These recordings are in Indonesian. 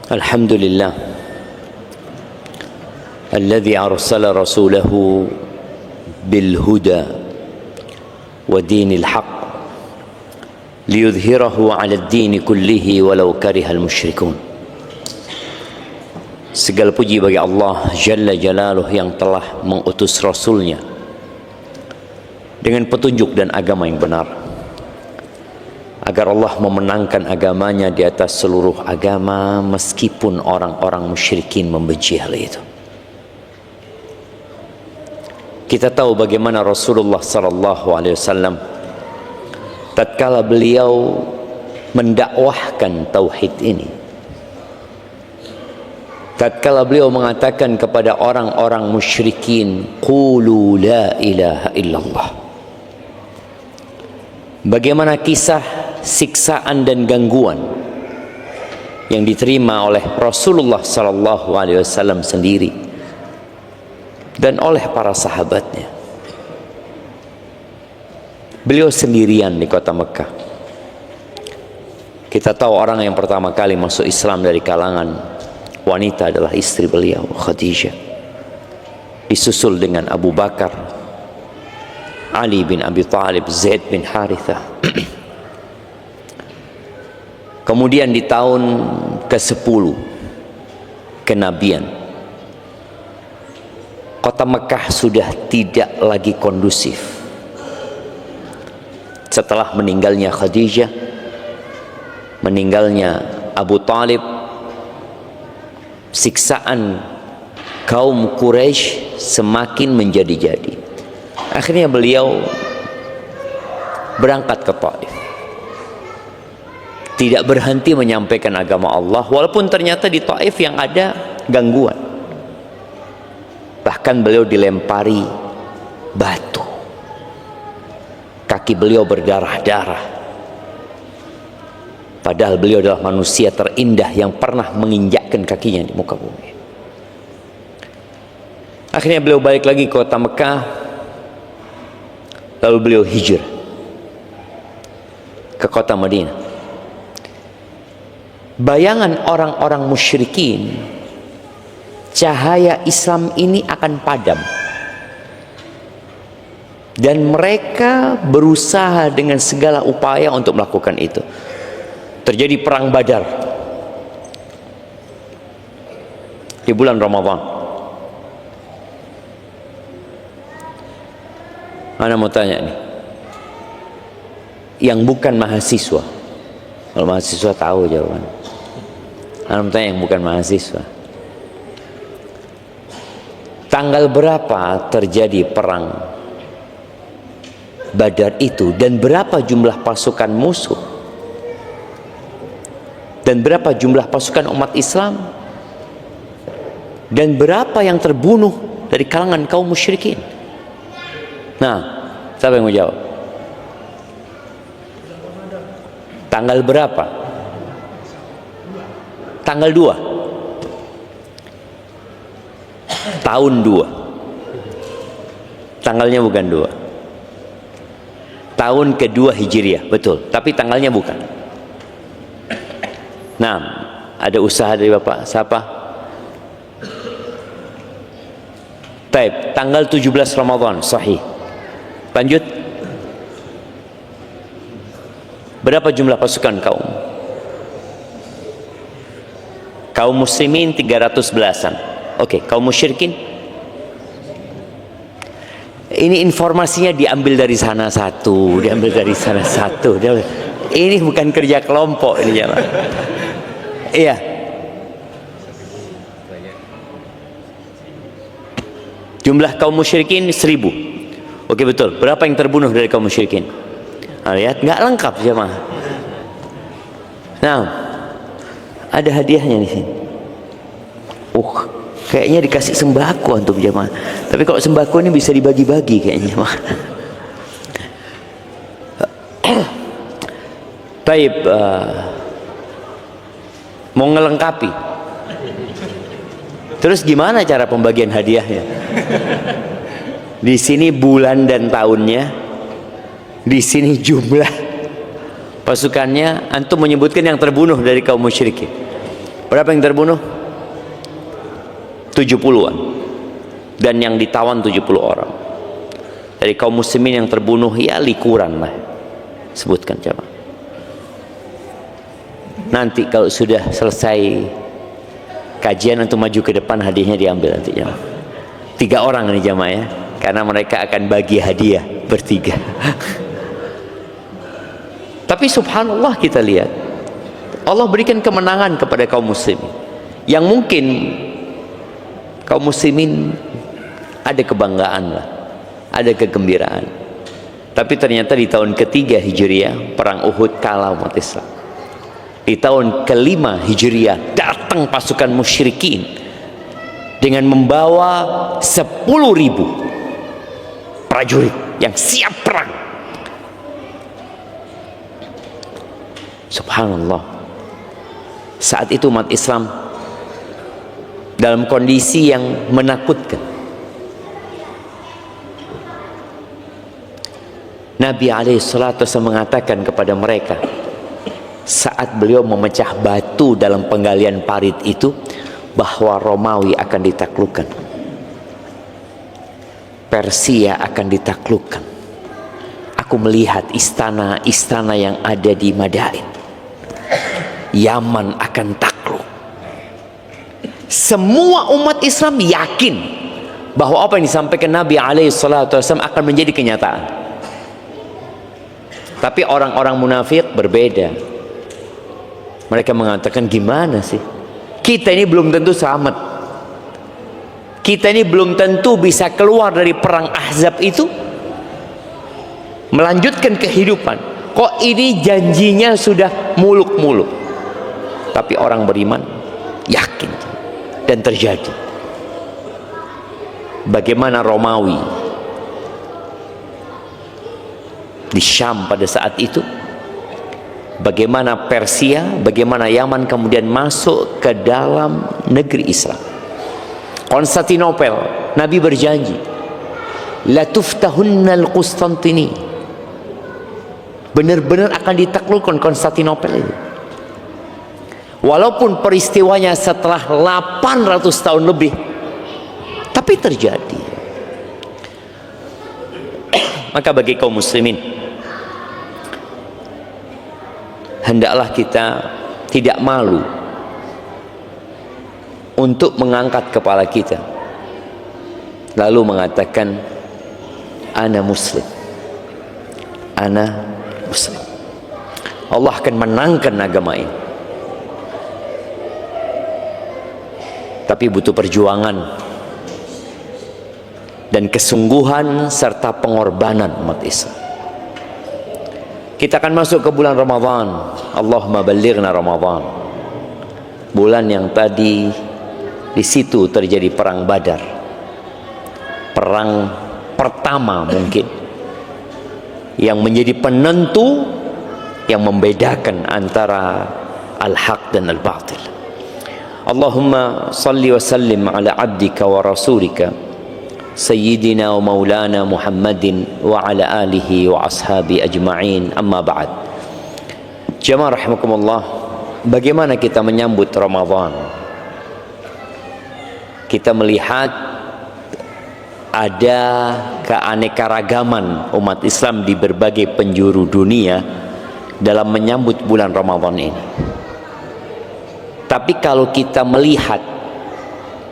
Alhamdulillah alladzi arsala rasulahu bil huda wa dinil haqq liyudhhirahu 'ala ad-din kullihi walau karihal musyrikun. Segala puji bagi Allah Jalla Jalaluh yang telah mengutus Rasulnya dengan petunjuk dan agama yang benar, agar Allah memenangkan agamanya di atas seluruh agama meskipun orang-orang musyrikin membenci hal itu. Kita tahu bagaimana Rasulullah sallallahu alaihi wasallam tatkala beliau mendakwahkan tauhid ini, tatkala beliau mengatakan kepada orang-orang musyrikin, qulu la ilaha illallah, bagaimana kisah siksaan dan gangguan yang diterima oleh Rasulullah sallallahu alaihi wasallam sendiri dan oleh para sahabatnya. Beliau sendirian di kota Mekah. Kita tahu orang yang pertama kali masuk Islam dari kalangan wanita adalah istri beliau, Khadijah, disusul dengan Abu Bakar, Ali bin Abi Thalib, Zaid bin Harithah. Kemudian di tahun ke-10 kenabian, kota Mekah sudah tidak lagi kondusif. Setelah meninggalnya Khadijah, meninggalnya Abu Talib, siksaan kaum Quraisy semakin menjadi-jadi. Akhirnya beliau berangkat ke Taif, tidak berhenti menyampaikan agama Allah, walaupun ternyata di Taif yang ada gangguan. Bahkan beliau dilempari batu, kaki beliau berdarah-darah, padahal beliau adalah manusia terindah yang pernah menginjakkan kakinya di muka bumi. Akhirnya beliau balik lagi ke kota Mekah, lalu beliau hijrah ke kota Madinah. Bayangan orang-orang musyrikin, cahaya Islam ini akan padam, dan mereka berusaha dengan segala upaya untuk melakukan itu. Terjadi perang Badar di bulan Ramadan. Ana mau tanya nih, yang bukan mahasiswa, kalau mahasiswa tahu jawaban. Ana mau tanya yang bukan mahasiswa, tanggal berapa terjadi perang Badar itu, dan berapa jumlah pasukan musuh, dan berapa jumlah pasukan umat Islam, dan berapa yang terbunuh dari kalangan kaum musyrikin? Nah, siapa yang mau jawab? Tanggal berapa? Tanggal 2 tahun 2, tanggalnya bukan 2, tahun kedua Hijriah, betul, tapi tanggalnya bukan. Nah, ada usaha dari Bapak, siapa? Taib, tanggal 17 Ramadan, sahih. Lanjut. Berapa jumlah pasukan kaum muslimin? 300 belasan. Oke, kaum musyrikin? Ini informasinya diambil dari sana satu, diambil dari sana satu. Ini bukan kerja kelompok ini, ya, Pak. Iya. Jumlah kaum musyrikin 1000. Oke, betul. Berapa yang terbunuh dari kaum musyrikin? Nah, lihat, nggak lengkap, jemaah. Nah, ada hadiahnya di sini. Kayaknya dikasih sembako untuk jemaah. Tapi kalau sembako ini bisa dibagi-bagi kayaknya, jemaah. Taib, mau ngelengkapi. Terus gimana cara pembagian hadiahnya? Di sini bulan dan tahunnya, di sini jumlah pasukannya. Antum menyebutkan yang terbunuh dari kaum musyrikin. Berapa yang terbunuh? 70-an. Dan yang ditawan 70 orang. Dari kaum muslimin yang terbunuh ya likuran lah. Sebutkan jamaah. Nanti kalau sudah selesai kajian untuk maju ke depan, hadiahnya diambil nanti jamaah. 3 orang ini jamaah ya, karena mereka akan bagi hadiah bertiga. Tapi subhanallah, kita lihat Allah berikan kemenangan kepada kaum muslimin yang mungkin kaum muslimin ada kebanggaan lah, ada kegembiraan. Tapi ternyata di tahun ketiga Hijriah perang Uhud kalah umat Islam. Di tahun kelima Hijriah datang pasukan musyrikin dengan membawa 10.000 prajurit yang siap perang. Subhanallah, saat itu umat Islam dalam kondisi yang menakutkan. Nabi alaihissalatu mengatakan kepada mereka saat beliau memecah batu dalam penggalian parit itu, bahwa Romawi akan ditaklukkan, Persia akan ditaklukkan. Aku melihat istana-istana yang ada di Madain, Yaman akan takluk. Semua umat Islam yakin bahwa apa yang disampaikan Nabi alaihissalatu akan menjadi kenyataan. Tapi orang-orang munafik berbeda. Mereka mengatakan, gimana sih, kita ini belum tentu selamat, kita ini belum tentu bisa keluar dari perang Ahzab itu melanjutkan kehidupan. Kok ini janjinya sudah muluk-muluk. Tapi orang beriman yakin, dan terjadi. Bagaimana Romawi di Syam pada saat itu, bagaimana Persia, bagaimana Yaman kemudian masuk ke dalam negeri Islam. Konstantinopel, Nabi berjanji, la tuftahunnal Qustantini, benar-benar akan ditaklukkan Konstantinopel itu. Walaupun peristiwanya setelah 800 tahun lebih, tapi terjadi. Maka bagi kaum muslimin, hendaklah kita tidak malu untuk mengangkat kepala kita lalu mengatakan, ana muslim, ana muslim. Allah akan menangkan agama ini. Tapi butuh perjuangan dan kesungguhan serta pengorbanan umat Islam. Kita akan masuk ke bulan Ramadan. Allahumma ballighna Ramadan. Bulan yang tadi di situ terjadi perang Badar. Perang pertama mungkin yang menjadi penentu, yang membedakan antara al-haq dan al-batil. Allahumma salli wa sallim ala abdika wa rasulika Sayyidina wa maulana Muhammadin wa ala alihi wa ashabi ajma'in, amma ba'd. Jamaah rahimakumullah, bagaimana kita menyambut Ramadan? Kita melihat ada keanekaragaman umat Islam di berbagai penjuru dunia dalam menyambut bulan Ramadan ini. Tapi kalau kita melihat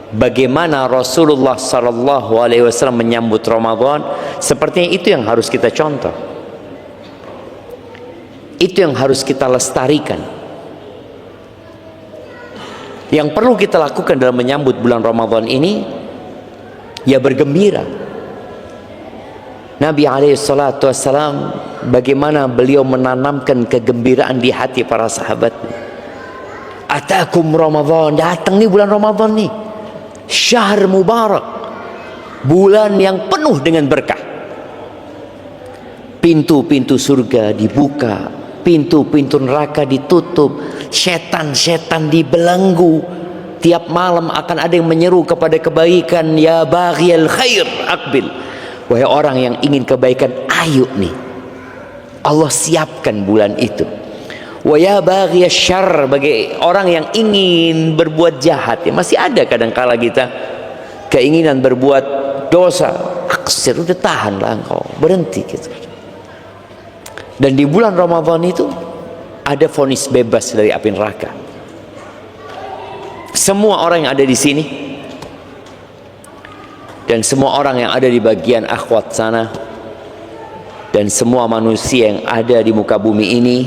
bagaimana Rasulullah SAW menyambut Ramadan, sepertinya itu yang harus kita contoh, itu yang harus kita lestarikan. Yang perlu kita lakukan dalam menyambut bulan Ramadan ini, ya bergembira. Nabi SAW bagaimana beliau menanamkan kegembiraan di hati para sahabat. Atakum Ramadan, datang nih bulan Ramadan nih, syahr mubarak, bulan yang penuh dengan berkah. Pintu-pintu surga dibuka, pintu-pintu neraka ditutup, setan-setan dibelenggu. Tiap malam akan ada yang menyeru kepada kebaikan, ya baghiyal khair aqbil, wahai orang yang ingin kebaikan, ayo nih. Allah siapkan bulan itu. Wa ya baghiya syarr, bagi orang yang ingin berbuat jahat. Ya, masih ada kadang-kala kita keinginan berbuat dosa. Aksir, udah tahanlah engkau, berhenti gitu. Dan di bulan Ramadan itu ada vonis bebas dari api neraka. Semua orang yang ada di sini dan semua orang yang ada di bagian akhwat sana dan semua manusia yang ada di muka bumi ini,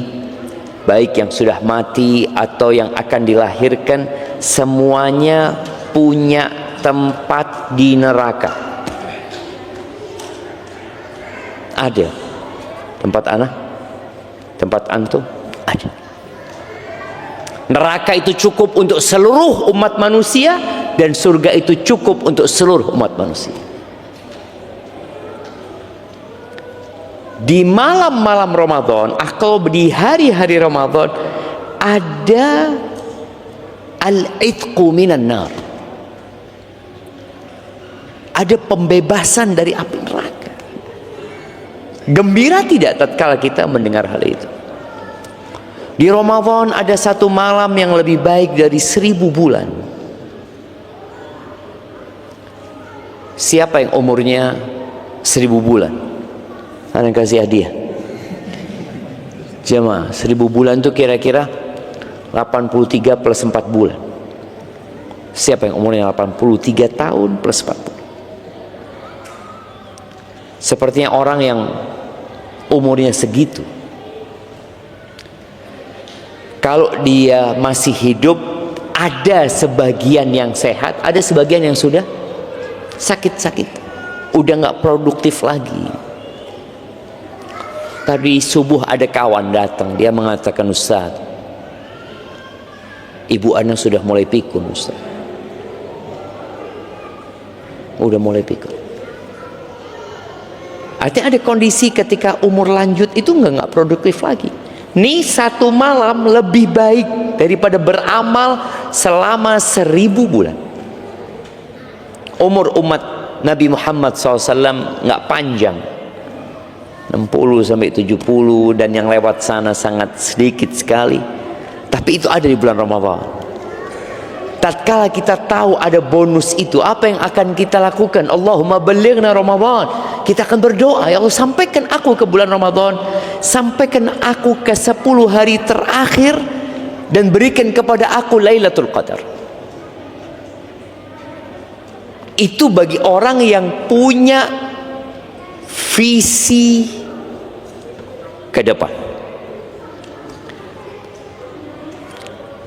baik yang sudah mati atau yang akan dilahirkan, semuanya punya tempat di neraka. Ada tempat anak, tempat antum ada. Neraka itu cukup untuk seluruh umat manusia dan surga itu cukup untuk seluruh umat manusia. Di malam-malam Ramadan atau di hari-hari Ramadan ada al-itqu minan nar. Ada pembebasan dari api neraka. Gembira tidak tatkala kita mendengar hal itu? Di Ramadan ada satu malam yang lebih baik dari 1000 bulan. Siapa yang umurnya 1000 bulan? Ana kasih hadiah. Jemaah, 1000 bulan itu kira-kira 83 plus 4 bulan. Siapa yang umurnya 83 tahun plus 4 bulan? Sepertinya orang yang umurnya segitu, kalau dia masih hidup, ada sebagian yang sehat, ada sebagian yang sudah sakit-sakit, udah nggak produktif lagi. Tadi subuh ada kawan datang, dia mengatakan, Ustaz, ibu Ana sudah mulai pikun, Ustaz. Udah mulai pikun. Artinya ada kondisi ketika umur lanjut itu nggak produktif lagi. Ini satu malam lebih baik daripada beramal selama 1000 bulan. Umur umat Nabi Muhammad SAW nggak panjang, 60 sampai 70, dan yang lewat sana sangat sedikit sekali. Tapi itu ada di bulan Ramadan. Tatkala kita tahu ada bonus itu, apa yang akan kita lakukan? Allahumma ballighna Ramadan. Kita akan berdoa, ya Allah, sampaikan aku ke bulan Ramadan, sampaikan aku ke 10 hari terakhir, dan berikan kepada aku Lailatul Qadar. Itu bagi orang yang punya visi ke depan.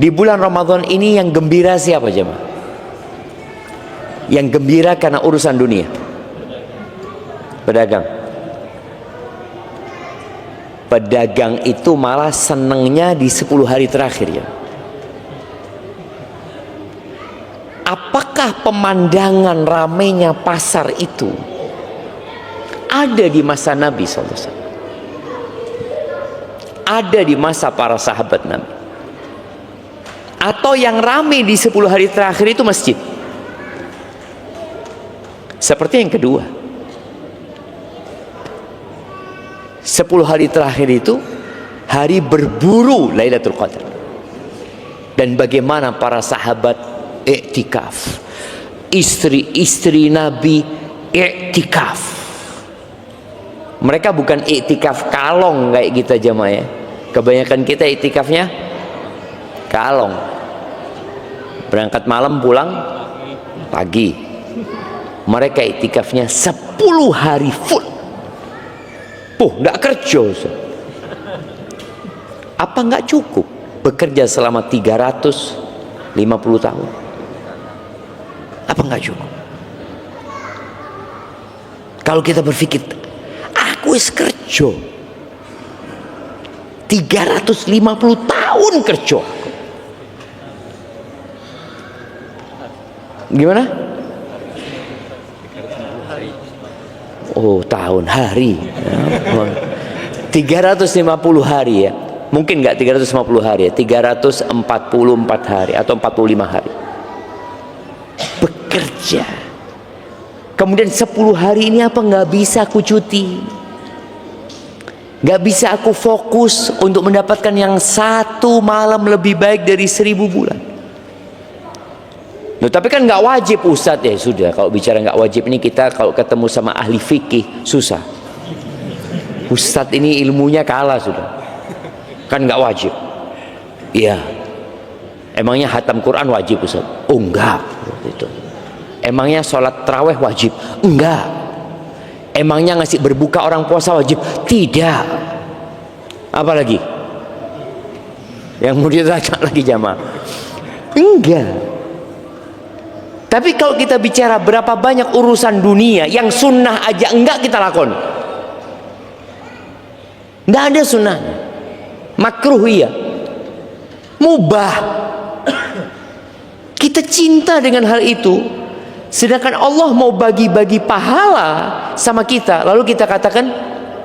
Di bulan Ramadan ini yang gembira siapa jemaah? Yang gembira karena urusan dunia. Pedagang. Pedagang itu malah senengnya di 10 hari terakhir ya. Apakah pemandangan ramainya pasar itu ada di masa Nabi SAW? Ada di masa para sahabat Nabi? Atau yang ramai di 10 hari terakhir itu masjid? Seperti yang kedua, 10 hari terakhir itu hari berburu Lailatul Qadar. Dan bagaimana para sahabat iktikaf, istri-istri Nabi iktikaf. Mereka bukan iktikaf kalong kayak kita jemaah ya. Kebanyakan kita iktikafnya kalong, berangkat malam pulang pagi. Mereka iktikafnya 10 hari full. Nggak kerja, Ustaz. Apa nggak cukup bekerja selama 350 tahun? Apa nggak cukup? Kalau kita berpikir, aku is kerja 350 tahun kerja, gimana? Oh, tahun, hari. 350 hari ya. Mungkin nggak 350 hari ya, 344 hari atau 45 hari. Bekerja. Kemudian 10 hari ini apa nggak bisa aku cuti? Gak bisa aku fokus untuk mendapatkan yang satu malam lebih baik dari 1000 bulan. Loh, tapi kan gak wajib Ustadz. Ya sudah, kalau bicara gak wajib ini kita kalau ketemu sama ahli fikih susah. Ustadz ini ilmunya kalah sudah. Kan gak wajib. Iya. Emangnya hatam Quran wajib Ustadz? Oh enggak. Itu. Emangnya sholat tarawih wajib? Enggak. Emangnya ngasih berbuka orang puasa wajib? Tidak. Apa lagi? Yang mau ditanya lagi jamaah? Enggak. Tapi kalau kita bicara berapa banyak urusan dunia yang sunnah aja enggak kita lakon. Enggak ada sunnahnya. Makruh iya. Mubah. Kita cinta dengan hal itu. Sedangkan Allah mau bagi-bagi pahala sama kita, lalu kita katakan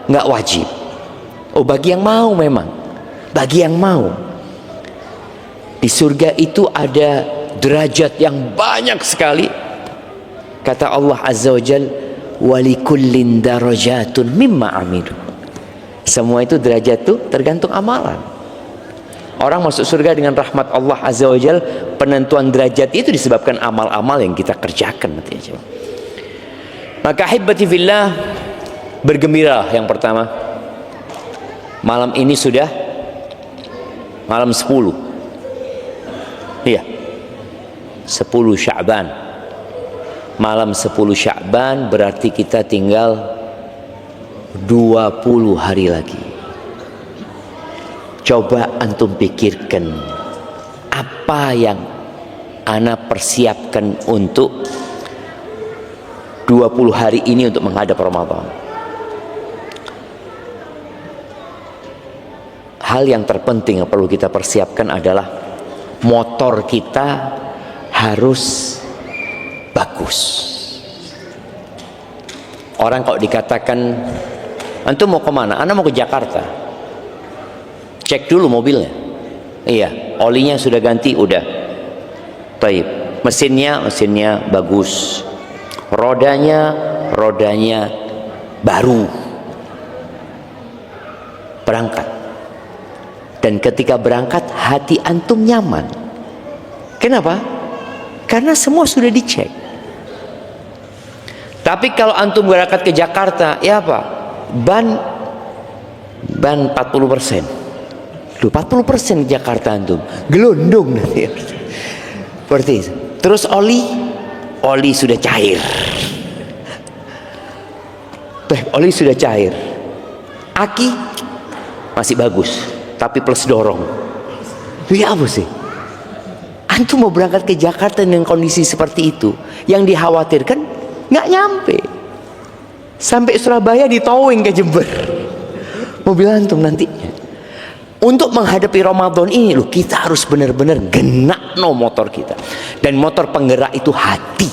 nggak wajib. Oh, bagi yang mau memang, bagi yang mau. Di surga itu ada derajat yang banyak sekali. Kata Allah Azza wa Jal, walikullin darajatun mimma amilu. Semua itu derajat itu tergantung amalan. Orang masuk surga dengan rahmat Allah Azza wa Jal, penentuan derajat itu disebabkan amal-amal yang kita kerjakan. Maka hibbati fillah, bergembira yang pertama. Malam ini sudah malam 10. Iya. 10 Sya'ban. Malam 10 Sya'ban berarti kita tinggal 20 hari lagi. Coba antum pikirkan apa yang ana persiapkan untuk 20 hari ini untuk menghadap Ramadan. Hal yang terpenting yang perlu kita persiapkan adalah motor kita harus bagus. Orang kalau dikatakan antum mau kemana? Ana mau ke Jakarta. Cek dulu mobilnya. Iya, olinya sudah ganti, udah. Taib. Mesinnya bagus. Rodanya baru. Berangkat. Dan ketika berangkat hati antum nyaman. Kenapa? Karena semua sudah dicek. Tapi kalau antum berangkat ke Jakarta, ya apa? Ban 40%. Loh, 40% Jakarta antum gelondong nanti. Seperti itu. Terus oli sudah cair. Oli sudah cair. Aki masih bagus, tapi plus dorong. Ya apa sih? Antum mau berangkat ke Jakarta dengan kondisi seperti itu, yang dikhawatirkan nggak nyampe. Sampai Surabaya ditowing ke Jember. Mobil antum nantinya. Untuk menghadapi Ramadan ini loh, kita harus benar-benar genak motor kita. Dan motor penggerak itu hati.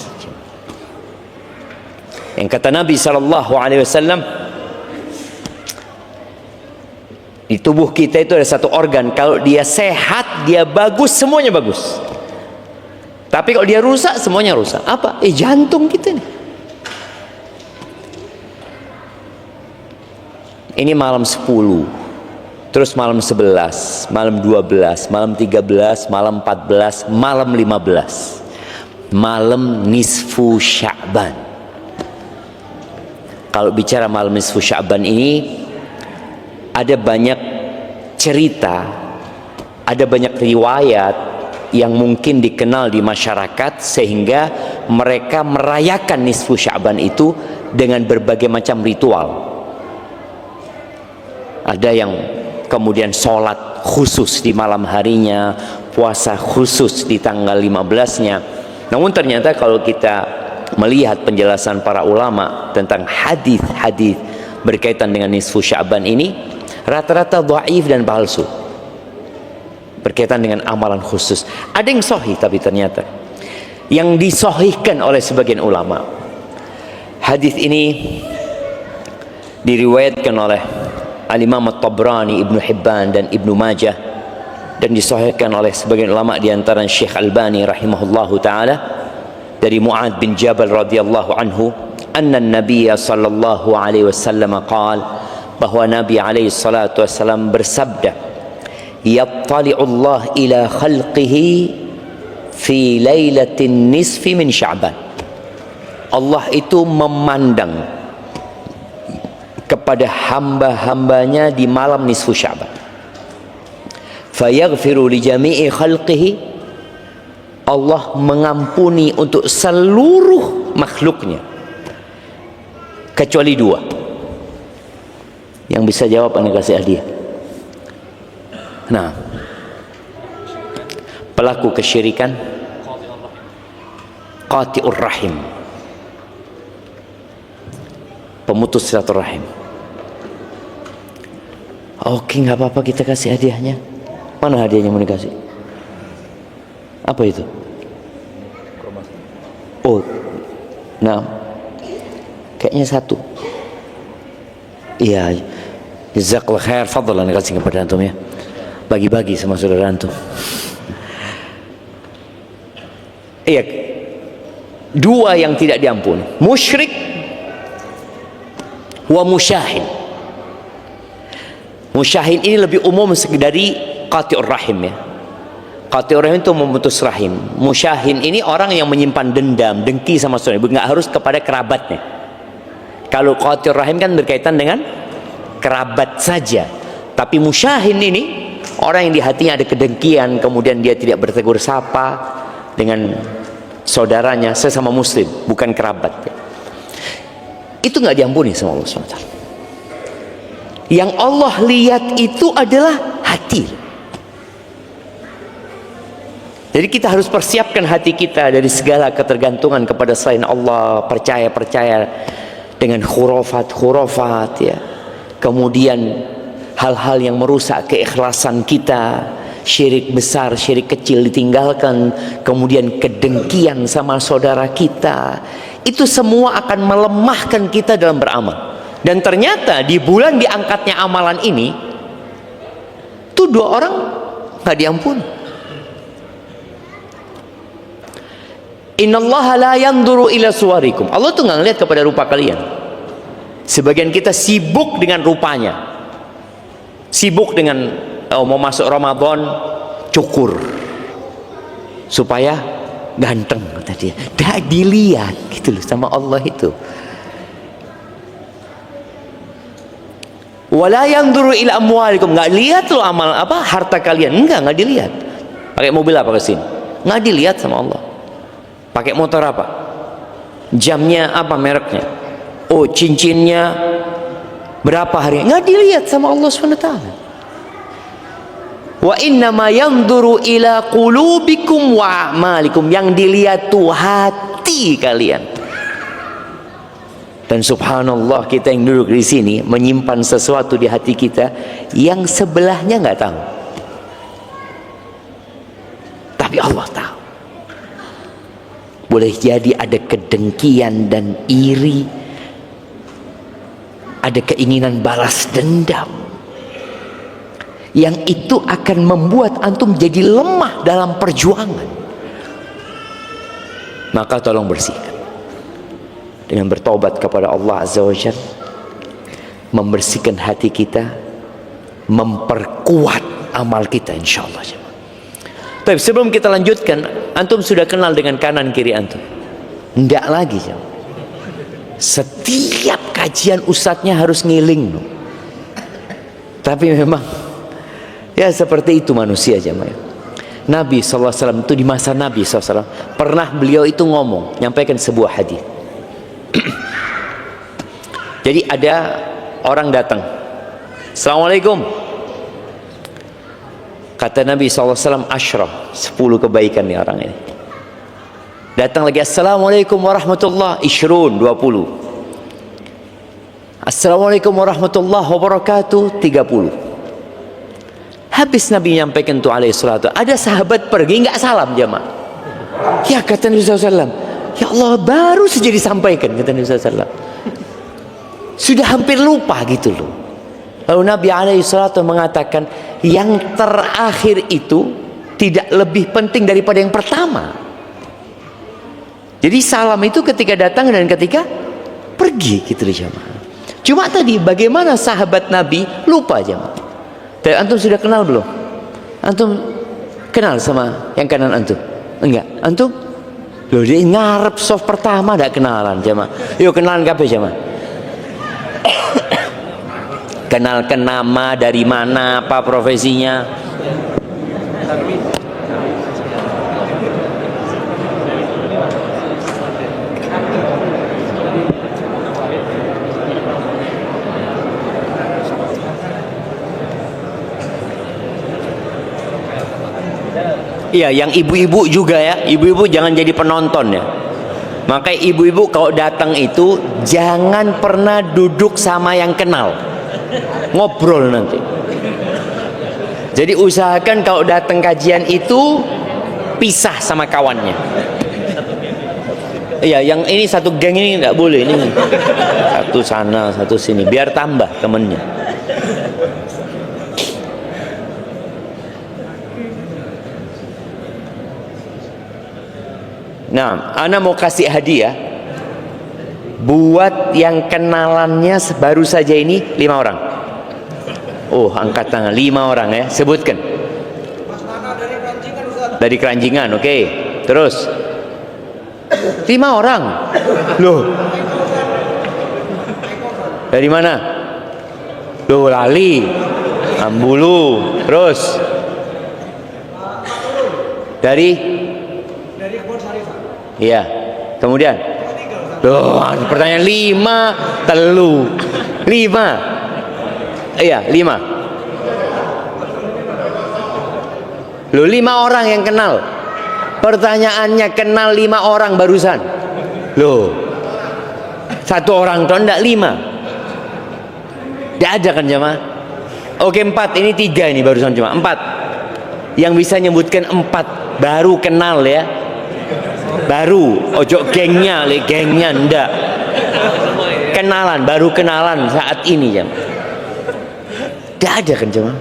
Yang kata Nabi SAW, di tubuh kita itu ada satu organ, kalau dia sehat, dia bagus, semuanya bagus. Tapi kalau dia rusak, semuanya rusak. Apa? Jantung kita nih. Ini malam 10. Terus malam 11, malam 12, malam 13, malam 14, malam 15. Malam nisfu Sya'ban. Kalau bicara malam nisfu Sya'ban ini, ada banyak cerita, ada banyak riwayat yang mungkin dikenal di masyarakat, sehingga mereka merayakan nisfu Sya'ban itu dengan berbagai macam ritual. Ada yang kemudian sholat khusus di malam harinya, puasa khusus di tanggal 15-nya. Namun ternyata kalau kita melihat penjelasan para ulama tentang hadis-hadis berkaitan dengan nisfu Sya'ban ini, rata-rata dhaif dan palsu berkaitan dengan amalan khusus. Ada yang sahih, tapi ternyata yang disahihkan oleh sebagian ulama, hadis ini diriwayatkan oleh Al-Imam At-Tabrani, Ibnu Hibban dan Ibnu Majah, dan disahihkan oleh sebagian ulama di antara Syekh Albani rahimahullahu taala dari Mu'adz bin Jabal radhiyallahu anhu, anna an-nabiy sallallahu alaihi wasallam qala bahwa Nabi alaihi salatu wasallam bersabda, yattali'u Allah ila khalqihi fi lailatin nisfi min Sya'ban. Allah itu memandang kepada hamba-hambanya di malam nisfu Sya'ban. Fayaghfiru li jami'i khalqihi, Allah mengampuni untuk seluruh makhluknya kecuali dua. Yang bisa jawab anda kasih hadiah. Nah, pelaku kesyirikan, qati'ur rahim, pemutus silaturahim. Oke, nggak apa-apa, kita kasih hadiahnya. Mana hadiahnya mau dikasih? Apa itu? Oh, nah, kayaknya satu. Iya, jazakallah khair, fadlan kasih kepada antum ya. Bagi-bagi sama saudara antum. Iya, dua yang tidak diampuni, musyrik wa musyahin. Musyahin ini lebih umum dari qati'ur rahim ya. Qati'ur rahim itu memutus rahim. Musyahin ini orang yang menyimpan dendam, dengki sama saudara, nggak harus kepada kerabatnya. Kalau qati'ur rahim kan berkaitan dengan kerabat saja. Tapi musyahin ini orang yang di hatinya ada kedengkian, kemudian dia tidak bertegur sapa dengan saudaranya sesama muslim, bukan kerabat. Itu nggak diampuni sama Allah SWT. Yang Allah lihat itu adalah hati. Jadi kita harus persiapkan hati kita dari segala ketergantungan kepada selain Allah, percaya dengan khurafat ya. Kemudian hal-hal yang merusak keikhlasan kita, syirik besar, syirik kecil ditinggalkan, kemudian kedengkian sama saudara kita, itu semua akan melemahkan kita dalam beramal. Dan ternyata di bulan diangkatnya amalan ini tuh dua orang nggak diampuni. Innallaha la yanzuru ila suwarikum. Allah tuh nggak ngelihat kepada rupa kalian. Sebagian kita sibuk dengan rupanya, sibuk dengan mau masuk Ramadan cukur supaya ganteng kata dia. Dah dilihat gitu loh sama Allah itu. Wala yanzuru ila amwalikum, nggak lihat loh amal apa harta kalian, nggak dilihat. Pakai mobil apa kesini, nggak dilihat sama Allah. Pakai motor apa, jamnya apa mereknya, oh cincinnya berapa harganya, nggak dilihat sama Allah SWT. Wa innama yanzuru ila qulubikum wa a'malikum, yang dilihat tuh hati kalian. Dan subhanallah, kita yang duduk di sini menyimpan sesuatu di hati kita yang sebelahnya nggak tahu, tapi Allah tahu. Boleh jadi ada kedengkian dan iri, ada keinginan balas dendam, yang itu akan membuat antum jadi lemah dalam perjuangan. Maka tolong bersihkan dengan bertobat kepada Allah Azza wa Jalla, membersihkan hati kita, memperkuat amal kita insyaallah. Tapi sebelum kita lanjutkan, antum sudah kenal dengan kanan kiri antum? Enggak lagi ya. Setiap kajian ustadznya harus ngiling. Tapi memang ya seperti itu manusia jemaah. Nabi SAW itu di masa Nabi SAW pernah beliau itu ngomong, nyampaikan sebuah hadis. Jadi ada orang datang, Assalamualaikum. Kata Nabi SAW, asyraf, 10 kebaikan nih orang ini. Datang lagi, Assalamualaikum warahmatullahi, isyrun, 20. Assalamualaikum warahmatullahi wabarakatuh, 30. Habis Nabi menyampaikan itu alaihi salatu, ada sahabat pergi nggak salam jamaah. Ya kata Nabi SAW, ya Allah baru saja disampaikan, kata Nabi SAW. Sudah hampir lupa gitu loh. Lalu Nabi alaihi salatu mengatakan, yang terakhir itu tidak lebih penting daripada yang pertama. Jadi salam itu ketika datang dan ketika pergi gitu loh jamaah. Cuma tadi bagaimana sahabat Nabi lupa jemaah. Tapi antum sudah kenal belum? Antum kenal sama yang kanan antum? Enggak, antum? Loh, dia ngarep soft pertama tidak kenalan jemaah. Yuk kenalan kabeh jemaah. Kenalkan nama, dari mana, apa profesinya. Iya, yang ibu-ibu juga ya. Ibu-ibu jangan jadi penonton ya. Makanya ibu-ibu kalau datang itu jangan pernah duduk sama yang kenal. Ngobrol nanti. Jadi usahakan kalau datang kajian itu pisah sama kawannya. Iya, yang ini satu geng ini nggak boleh ini. Satu sana, satu sini, biar tambah temennya. Nah, ana mau kasih hadiah buat yang kenalannya baru saja ini 5 orang. Oh, angkat tangan 5 orang ya, sebutkan. Dari Keranjingan, oke. Terus 5 orang. Loh. Dari mana? Loh, lali. Ambulu. Terus dari iya, kemudian loh, pertanyaan 5 telu 5. Iya, 5. Loh, 5 orang yang kenal. Pertanyaannya kenal 5 orang barusan. Loh, 1 orang tuh enggak 5. Tidak ada kan jemaah? Oke, 4, ini 3 ini barusan cuma 4. Yang bisa nyebutkan 4 baru kenal ya. Baru, ojo gengnya ndak. Kenalan, baru kenalan saat ini jam. Tidak ada kan jemaah?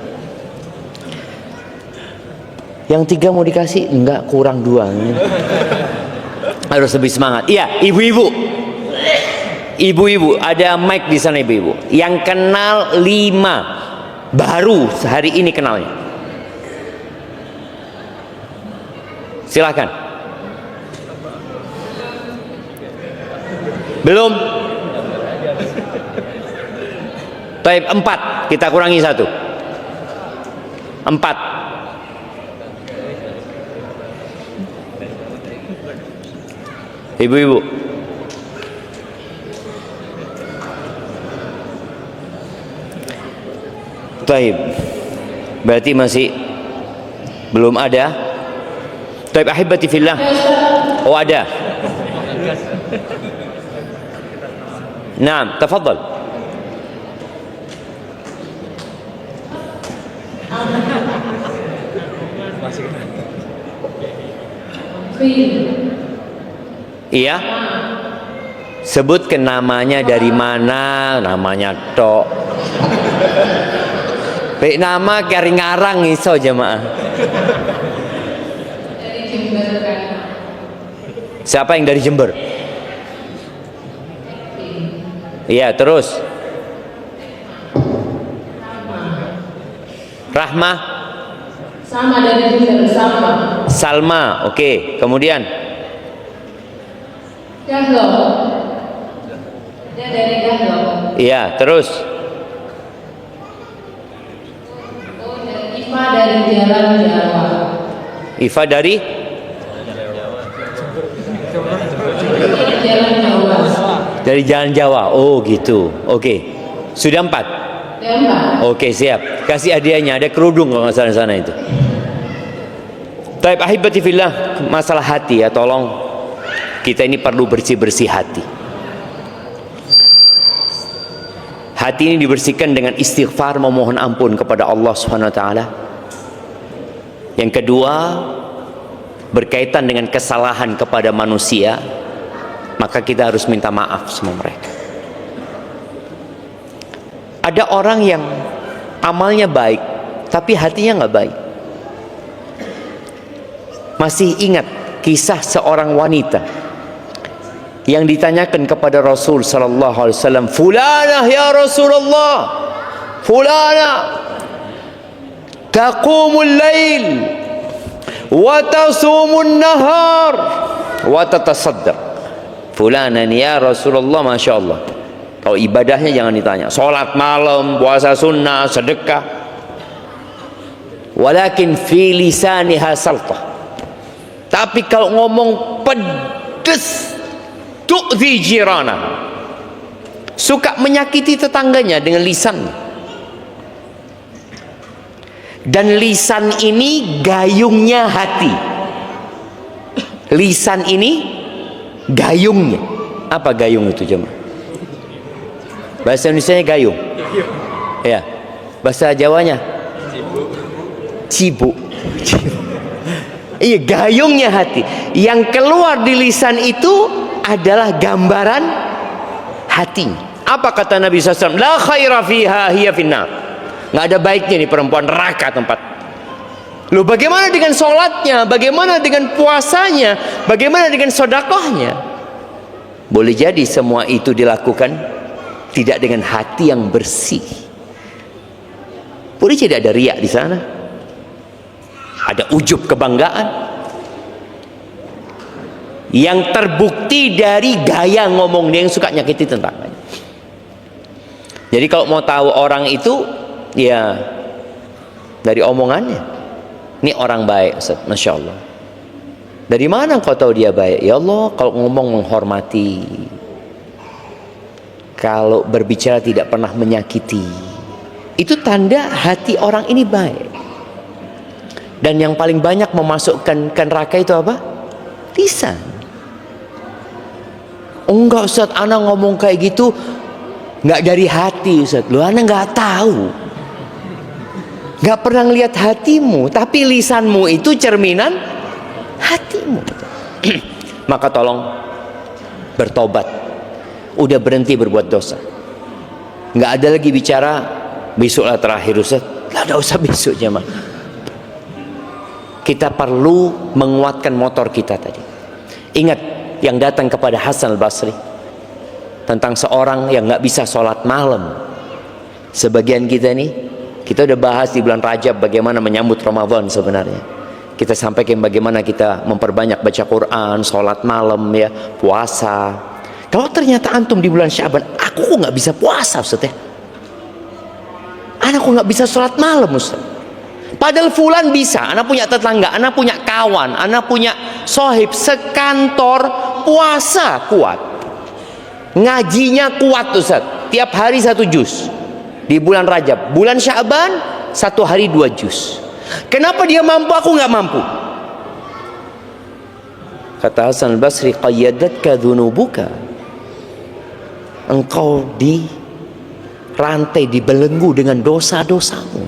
Yang 3 mau dikasih? Enggak, kurang 2. Harus lebih semangat. Iya, ibu-ibu. Ibu-ibu, ada mic di sana ibu-ibu. Yang kenal 5 baru hari ini kenalnya. Silakan. Belum? Taib 4, kita kurangi 1. 4. Ibu-ibu. Taib. Berarti masih belum ada. Taib ahibati fillah. Oh, ada. Naam, tafadhal. Iya. Sebutkan namanya, dari mana, namanya tok. Baik, nama kari ngarang iso jemaah. Siapa yang dari Jember? Iya, terus Rahmah. Sama dari Jember, sama. Salma, oke. Kemudian Dahlo. Dia dari Dahlo. iya, terus Iva dari Jalan Jawa. Iva dari Jalan Jawa. dari Jalan Jawa. Oh gitu. Oke. Sudah 4. Tembak. Oke, siap. Kasih hadiahnya, ada kerudung kalau nggak salah di sana itu. Taib ahibati fillah, masalah hati ya, tolong kita ini perlu bersih-bersih hati. Hati ini dibersihkan dengan istighfar, memohon ampun kepada Allah Subhanahu wa taala. Yang kedua, berkaitan dengan kesalahan kepada manusia, maka kita harus minta maaf sama mereka. Ada orang yang amalnya baik tapi hatinya nggak baik. Masih ingat kisah seorang wanita yang ditanyakan kepada Rasul sallallahu alaihi wasallam, "Fulanah ya Rasulullah, fulanah taqumul lail wa tasumun nahar wa tatasaddaq." Fulanah ya Rasulullah, Masya Allah, kalau ibadahnya jangan ditanya, sholat malam, puasa sunnah, sedekah, walakin fi lisaniha saltah, tapi kalau ngomong pedes, tu'zi jirana, suka menyakiti tetangganya dengan lisan. Dan lisan ini gayungnya hati. Lisan ini gayungnya. Apa gayung itu jemaah? Bahasa Indonesianya gayung. Ya. Bahasa Jawanya cibuk. Iya, gayungnya hati. Yang keluar di lisan itu adalah gambaran hatinya. Apa kata Nabi SAW? La khaira fiha hiya finnar. Nggak ada baiknya nih perempuan, neraka tempat. Loh, bagaimana dengan sholatnya? Bagaimana dengan puasanya? Bagaimana dengan sedekahnya? Boleh jadi semua itu dilakukan tidak dengan hati yang bersih. Boleh jadi ada riak di sana, ada ujub kebanggaan yang terbukti dari gaya ngomong dia yang suka nyakiti tetangganya. Jadi kalau mau tahu orang itu, ya dari omongannya. Ini orang baik, Ustaz, Masya Allah. Dari mana kau tahu dia baik? Ya Allah, kalau ngomong menghormati, kalau berbicara tidak pernah menyakiti, itu tanda hati orang ini baik. Dan yang paling banyak memasukkan ke neraka itu apa? Lisan. Enggak Ustaz, ana ngomong kayak gitu nggak dari hati Ustaz. Lu ana nggak tahu, nggak pernah ngelihat hatimu, tapi lisanmu itu cerminan hatimu. Maka tolong bertobat, udah berhenti berbuat dosa. Nggak ada lagi bicara besoklah terakhir Ustaz. Nggak ada usah besok jemaah. Kita perlu menguatkan motor kita tadi. Ingat yang datang kepada Hasan al-Basri tentang seorang yang nggak bisa sholat malam. Sebagian kita nih, kita udah bahas di bulan Rajab bagaimana menyambut Ramadan sebenarnya. Kita sampaikan bagaimana kita memperbanyak baca Quran, sholat malam, ya, puasa. Kalau ternyata antum di bulan Syaban, aku kok nggak bisa puasa Ustaz ya? Anak kok nggak bisa sholat malam Ustaz? Padahal fulan bisa, anak punya tetangga, anak punya kawan, anak punya sohib sekantor, puasa kuat, ngajinya kuat Ustaz, tiap hari 1 juz. Di bulan Rajab, bulan Syaban 1 hari 2 juz. Kenapa dia mampu, aku nggak mampu? Kata Hasan al-Basri, qayyadatka dhunubuka. Engkau di rantai, dibelenggu dengan dosa-dosamu.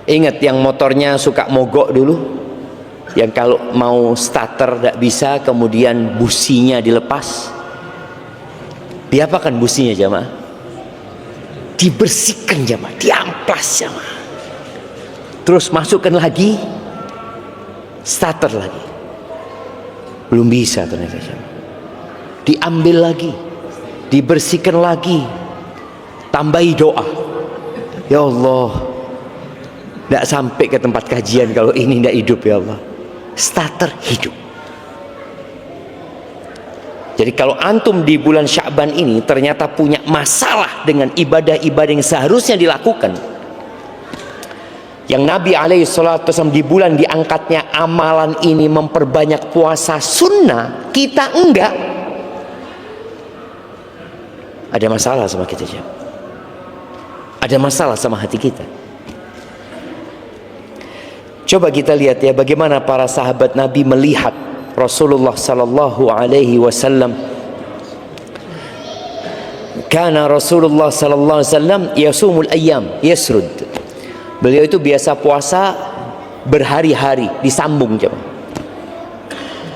Ingat yang motornya suka mogok dulu, yang kalau mau starter tidak bisa, kemudian businya dilepas. Diapakan businya jamaah? Dibersihkan jamaah, diamplas jamaah. Terus masukkan lagi, starter lagi. Belum bisa ternyata jamaah. Diambil lagi, dibersihkan lagi, tambahi doa. Ya Allah, tidak sampai ke tempat kajian kalau ini tidak hidup ya Allah. Starter hidup. Jadi kalau antum di bulan Sya'ban ini ternyata punya masalah dengan ibadah-ibadah yang seharusnya dilakukan, yang Nabi SAW di bulan diangkatnya amalan ini memperbanyak puasa sunnah, kita enggak, ada masalah sama kita ya. Ada masalah sama hati kita. Coba kita lihat ya bagaimana para sahabat Nabi melihat Rasulullah sallallahu alaihi wasallam. Kana Rasulullah sallallahu alaihi wasallam yasumul ayyam yasrud. Beliau itu biasa puasa berhari-hari, disambung coba.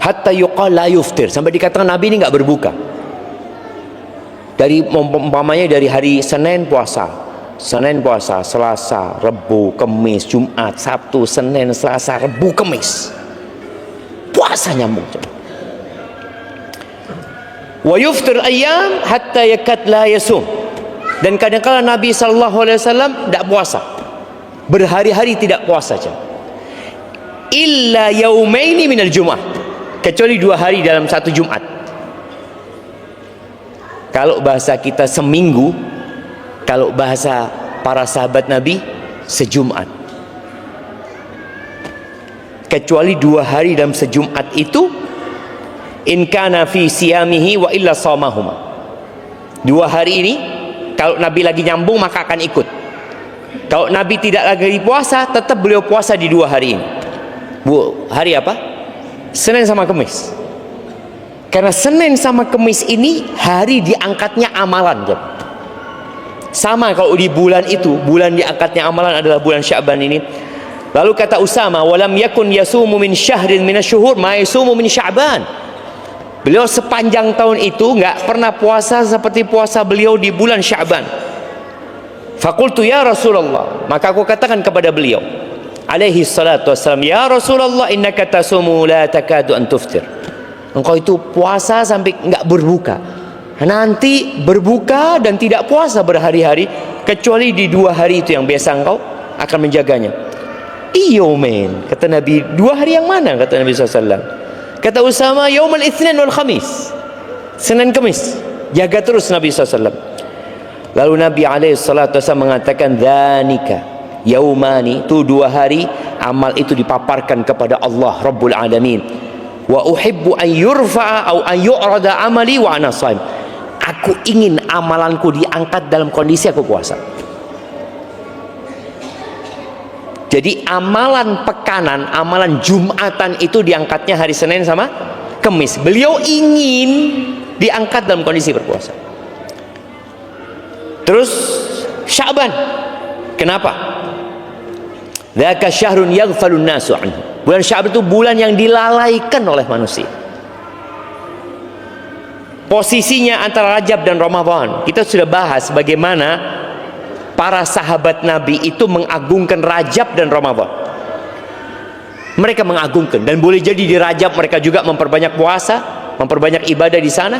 Hatta yuqal la yuftir, sampai dikatakan Nabi ini enggak berbuka. Dari umpamanya dari hari Senin puasa, Selasa, Rabu, Kamis, Jumat, Sabtu, Senin, Selasa, Rabu, Kamis. puasa nyambung. Wa yuftir ayyam hatta yakad la yasum. Dan kadang-kadang Nabi SAW tidak puasa, berhari-hari tidak puasa saja. Illa yaumaini minal Jum'ah, kecuali 2 hari dalam satu Jumat. Kalau bahasa kita seminggu, kalau bahasa para sahabat Nabi sejumat. Kecuali 2 hari dalam sejumat itu, in kana fi siyamihi wa illa shamahuma. 2 hari ini kalau Nabi lagi nyambung maka akan ikut. Kalau Nabi tidak lagi puasa, tetap beliau puasa di 2 hari ini. Hari apa? Senin sama Kamis. Karena Senin sama Kamis ini hari diangkatnya amalan. Sama kalau di bulan itu, bulan diangkatnya amalan adalah bulan Sya'ban ini. Lalu kata Usama, walam yakun yasumu min syahrin minasyuhur ma yasumu min Sya'ban. Beliau sepanjang tahun itu nggak pernah puasa seperti puasa beliau di bulan Sya'ban. Fakultu ya Rasulullah, maka aku katakan kepada beliau alaihi salatu wassalam, ya Rasulullah innaka tasumu la takadu an tuftir. Engkau itu puasa sampai nggak berbuka, nanti berbuka dan tidak puasa berhari-hari, kecuali di 2 hari itu yang biasa engkau akan menjaganya. Iyo men, kata Nabi, 2 hari yang mana? Kata Nabi SAW. Kata Usama, yaumul itsnin wal khamis, Senin Kamis, jaga terus Nabi SAW. Lalu Nabi SAW mengatakan, dhanika yaumani, itu 2 hari amal itu dipaparkan kepada Allah Rabbul Alamin. Wa uhibbu an yurfa'a au an yu'rada amali wa ana shaim. Aku ingin amalanku diangkat dalam kondisi aku puasa. Jadi amalan pekanan, amalan Jumatan itu diangkatnya hari Senin sama Kamis. Beliau ingin diangkat dalam kondisi berpuasa. Terus Sya'ban, kenapa? Dzaka syahrun yaghfalun nasu anhu. Bulan Sya'ban itu bulan yang dilalaikan oleh manusia. Posisinya antara Rajab dan Ramadan. Kita sudah bahas bagaimana para sahabat Nabi itu mengagungkan Rajab dan Ramadan. Mereka mengagungkan, dan boleh jadi di Rajab mereka juga memperbanyak puasa, memperbanyak ibadah di sana.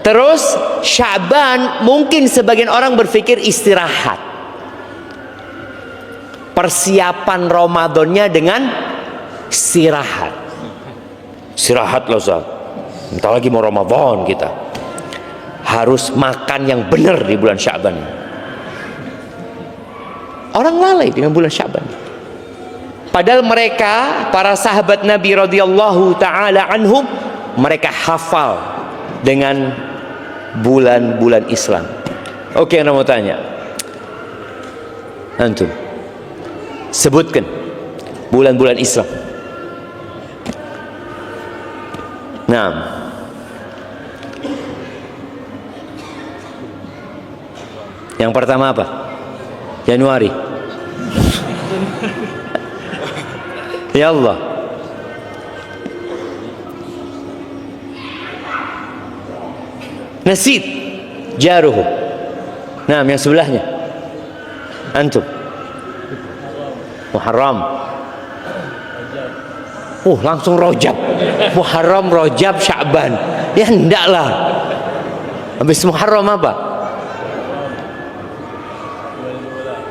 Terus Sya'ban mungkin sebagian orang berpikir istirahat. Persiapan Ramadannya dengan istirahat. Istirahat loh Ustaz. Entar lagi mau Ramadan kita. Harus makan yang benar di bulan Sya'ban. Orang lalai dengan bulan Sya'ban. Padahal mereka, para sahabat Nabi radhiyallahu taala anhum, mereka hafal dengan bulan-bulan Islam. Oke, Anda mau tanya, antum sebutkan bulan-bulan Islam. Nah, yang pertama apa? Januari. Ya Allah. Nasid jaruhu. Nah, yang sebelahnya antum. Muharram. Langsung Rajab. Muharram, Rajab, Sya'ban. Ya hendaklah. Habis Muharram apa?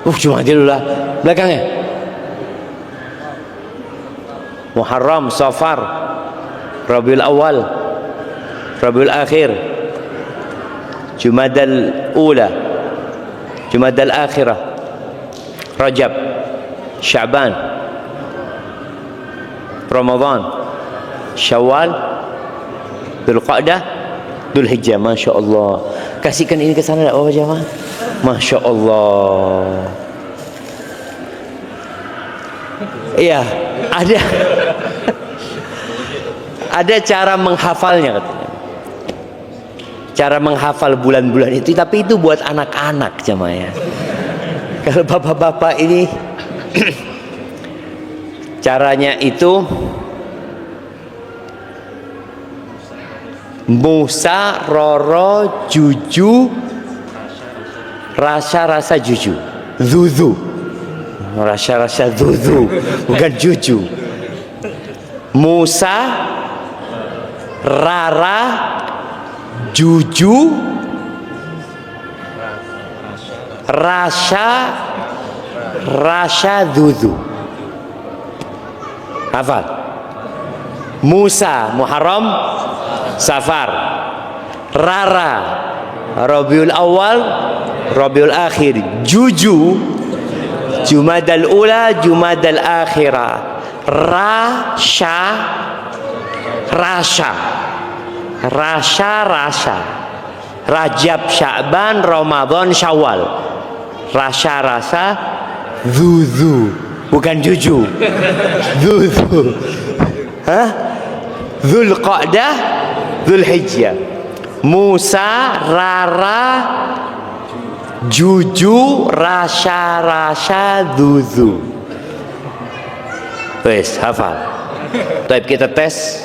Cuma aja dulu lah belakangnya. Muharram, Safar, Rabiul Awal, Rabiul Akhir, Jumadal Ula, Jumadal Akhirah, Rajab, Sya'ban, Ramadan, Syawal, Dzulqa'dah, Dzulhijjah. Masya Allah. Kasihkan ini ke sana, oh jamaah. Masya Allah. Iya, ada cara menghafalnya katanya. Cara menghafal bulan-bulan itu, tapi itu buat anak-anak jamaah ya. Kalau bapak-bapak ini caranya itu Musa, Roro, Juju, rasa-rasa Juju, Zuzu, rasa-rasa Zuzu, bukan Juju. Musa, Rara, Juju, Rasha, Dudu. Hafal. Musa, Muharram, Safar. Rara, Rabiul Awal, Rabiul Akhir. Juju, Jumadal Ula, Jumadal Akhirah. Rasha, Rajab, Sya'ban, Ramadan, Syawal. Rasa, Zuzu, bukan Juju. Zuzu. Hah? Dzulqa'dah, Dzulhijjah. Musa, Rara, Juju, Rasha, Zuzu. Wes, hafal. Baik, kita tes.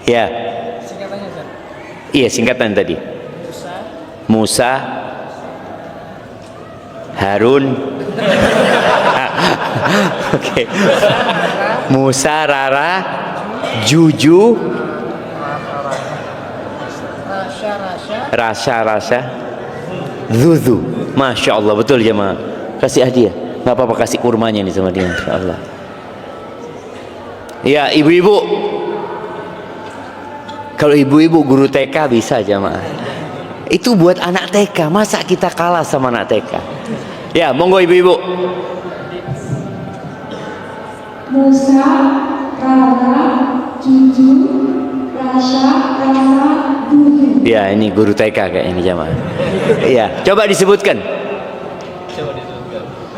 Ya. Singkatannya, Ustaz. Iya, singkatan tadi. Musa, Harun. Oke. Musa, Rara, Juju, Rasha, Zuzu. Masya Allah, betul jemaah. Kasih hadiah. Nggak apa-apa, kasih kurmanya nih sama dia. Insya Allah. Ya, ibu-ibu. Kalau ibu-ibu guru TK bisa jemaah. Itu buat anak TK. Masa kita kalah sama anak TK? Ya, monggo ibu-ibu. Musa, Rara, Juju, Rasha, Dudu. Ya, ini guru TK kayak ini jemaah. Ya, coba disebutkan.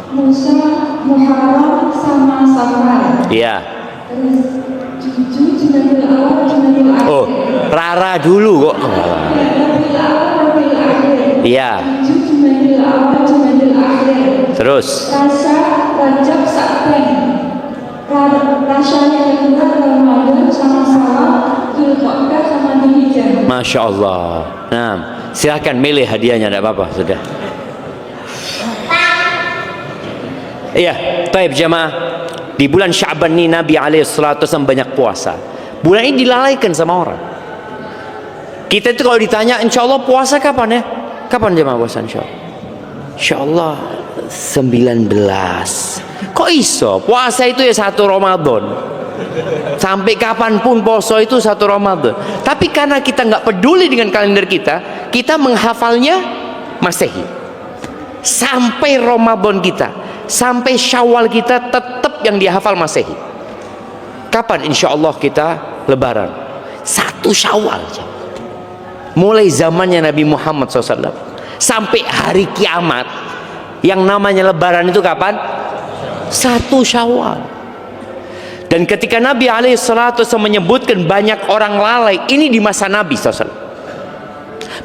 Musa, Muharram, sama Safar. Ya. Terus Juju, Jumadil Awal, Jumadil Akhir. Oh, Rara dulu kok. Rabiul Awal, Rabiul Akhir. Iya. Juju, Jumadil Awal, Jumadil Akhir. Terus. Rasha, Rajab, Sya'ban. Rasha yang kedua Ramadan sama Syawal, Dzulqa'dah sama Dzulhijjah. Masya Allah. Nah, silahkan milih hadiahnya, tidak apa-apa, sudah. Iya, taib jamaah. Di bulan Sya'ban ini Nabi SAW banyak puasa. Bulan ini dilalaikan sama orang. Kita itu kalau ditanya, insya Allah puasa kapan ya? Kapan jamaah puasa insya Allah? Insya Allah 19. Kok iso? Puasa itu ya 1 Ramadan. Sampai kapanpun poso itu 1 Ramadan. Tapi karena kita nggak peduli dengan kalender kita menghafalnya Masehi. Sampai Ramadan kita, sampai Syawal kita tetap yang dihafal Masehi. Kapan insya Allah kita Lebaran? 1 Syawal. Mulai zamannya Nabi Muhammad SAW sampai hari kiamat, yang namanya Lebaran itu kapan? 1 Syawal. Dan ketika Nabi SAW menyebutkan banyak orang lalai, ini di masa Nabi SAW.